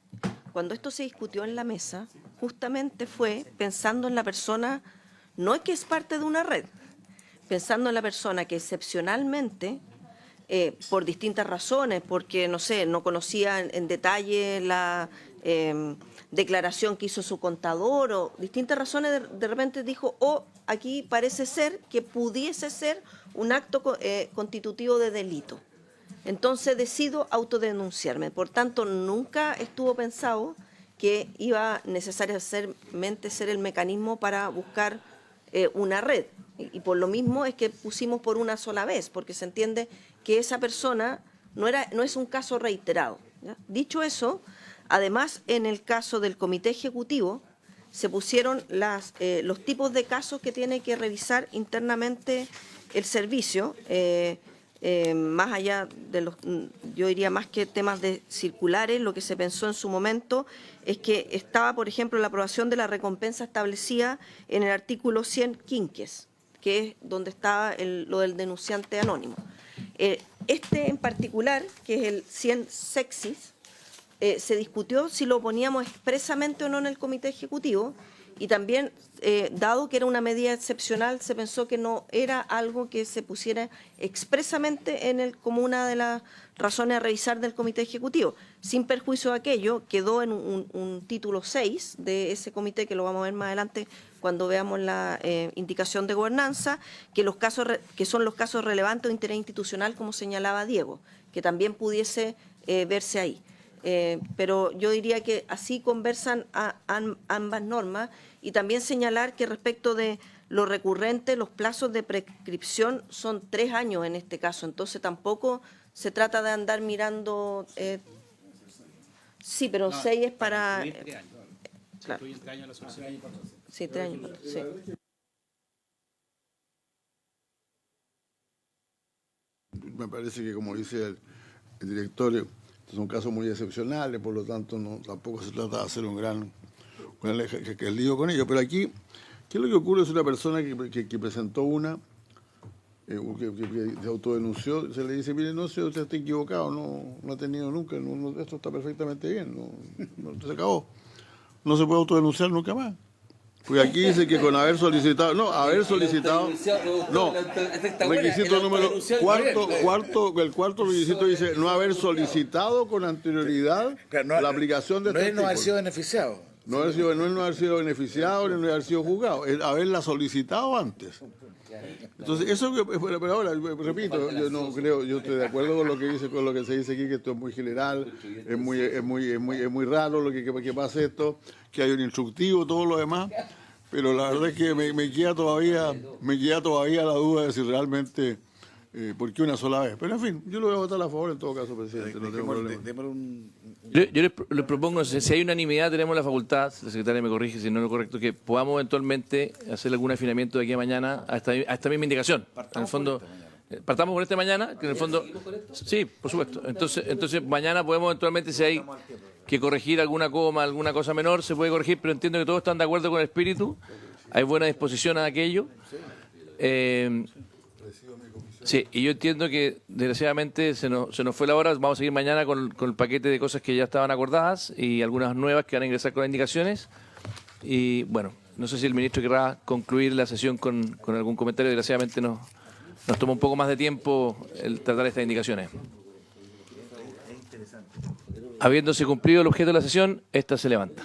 Cuando esto se discutió en la mesa, justamente fue pensando en la persona, no es que es parte de una red, pensando en la persona que excepcionalmente, por distintas razones, porque, no sé, no conocía en detalle la declaración que hizo su contador, o distintas razones, de repente dijo, aquí parece ser que pudiese ser un acto constitutivo de delito. Entonces decido autodenunciarme. Por tanto, nunca estuvo pensado que iba necesariamente ser el mecanismo para buscar una red. Y por lo mismo es que pusimos por una sola vez, porque se entiende que esa persona no es un caso reiterado, ¿ya? Dicho eso, además en el caso del comité ejecutivo se pusieron los tipos de casos que tiene que revisar internamente el servicio, más allá de yo diría más que temas de circulares. Lo que se pensó en su momento es que estaba, por ejemplo, la aprobación de la recompensa establecida en el artículo 100 quinques, que es donde estaba lo del denunciante anónimo. Este en particular, que es el 100 sexis, se discutió si lo poníamos expresamente o no en el comité ejecutivo, y también, dado que era una medida excepcional, se pensó que no era algo que se pusiera expresamente como una de las razones a revisar del comité ejecutivo. Sin perjuicio de aquello, quedó en un título 6 de ese comité, que lo vamos a ver más adelante cuando veamos la indicación de gobernanza, que son los casos relevantes o interés institucional, como señalaba Diego, que también pudiese verse ahí. Pero yo diría que así conversan ambas normas, y también señalar que respecto de lo recurrente, los plazos de prescripción son 3 años en este caso, entonces tampoco se trata de andar mirando, sí, pero 6 es para... claro. Sí, 3 años, sí. Me parece que, como dice el director, son casos muy excepcionales, por lo tanto tampoco se trata de hacer un gran lío con ellos. Pero aquí, ¿qué es lo que ocurre? Es una persona que presentó que se autodenunció, se le dice, mire, no sé, usted está equivocado, no ha tenido nunca, esto está perfectamente bien, se acabó. No se puede autodenunciar nunca más. Porque aquí dice que con haber solicitado, requisito número el cuarto requisito dice no haber solicitado con anterioridad la aplicación de no es no haber sido beneficiado. No es no haber sido beneficiado ni no haber sido juzgado, es haberla solicitado antes. Entonces, eso, pero ahora, repito, yo no creo, yo estoy de acuerdo con lo que se dice aquí, que esto es muy general, es muy raro lo que pase esto, que hay un instructivo, todo lo demás, pero la verdad es que me queda todavía la duda de si realmente, ¿por qué una sola vez? Pero en fin, yo lo voy a votar a favor en todo caso, presidente, no tengo problema. Yo les propongo, si hay unanimidad, tenemos la facultad, la secretaria me corrige si no es lo correcto, que podamos eventualmente hacer algún afinamiento de aquí a mañana a esta misma indicación. En el fondo, partamos con este mañana, que en el fondo... Sí, por supuesto. Entonces mañana podemos eventualmente, si hay que corregir alguna coma, alguna cosa menor, se puede corregir, pero entiendo que todos están de acuerdo con el espíritu, hay buena disposición a aquello. Sí, y yo entiendo que desgraciadamente se nos fue la hora. Vamos a seguir mañana con el paquete de cosas que ya estaban acordadas y algunas nuevas que van a ingresar con las indicaciones. Y bueno, no sé si el ministro querrá concluir la sesión con algún comentario. Desgraciadamente nos toma un poco más de tiempo el tratar estas indicaciones. Habiéndose cumplido el objeto de la sesión, esta se levanta.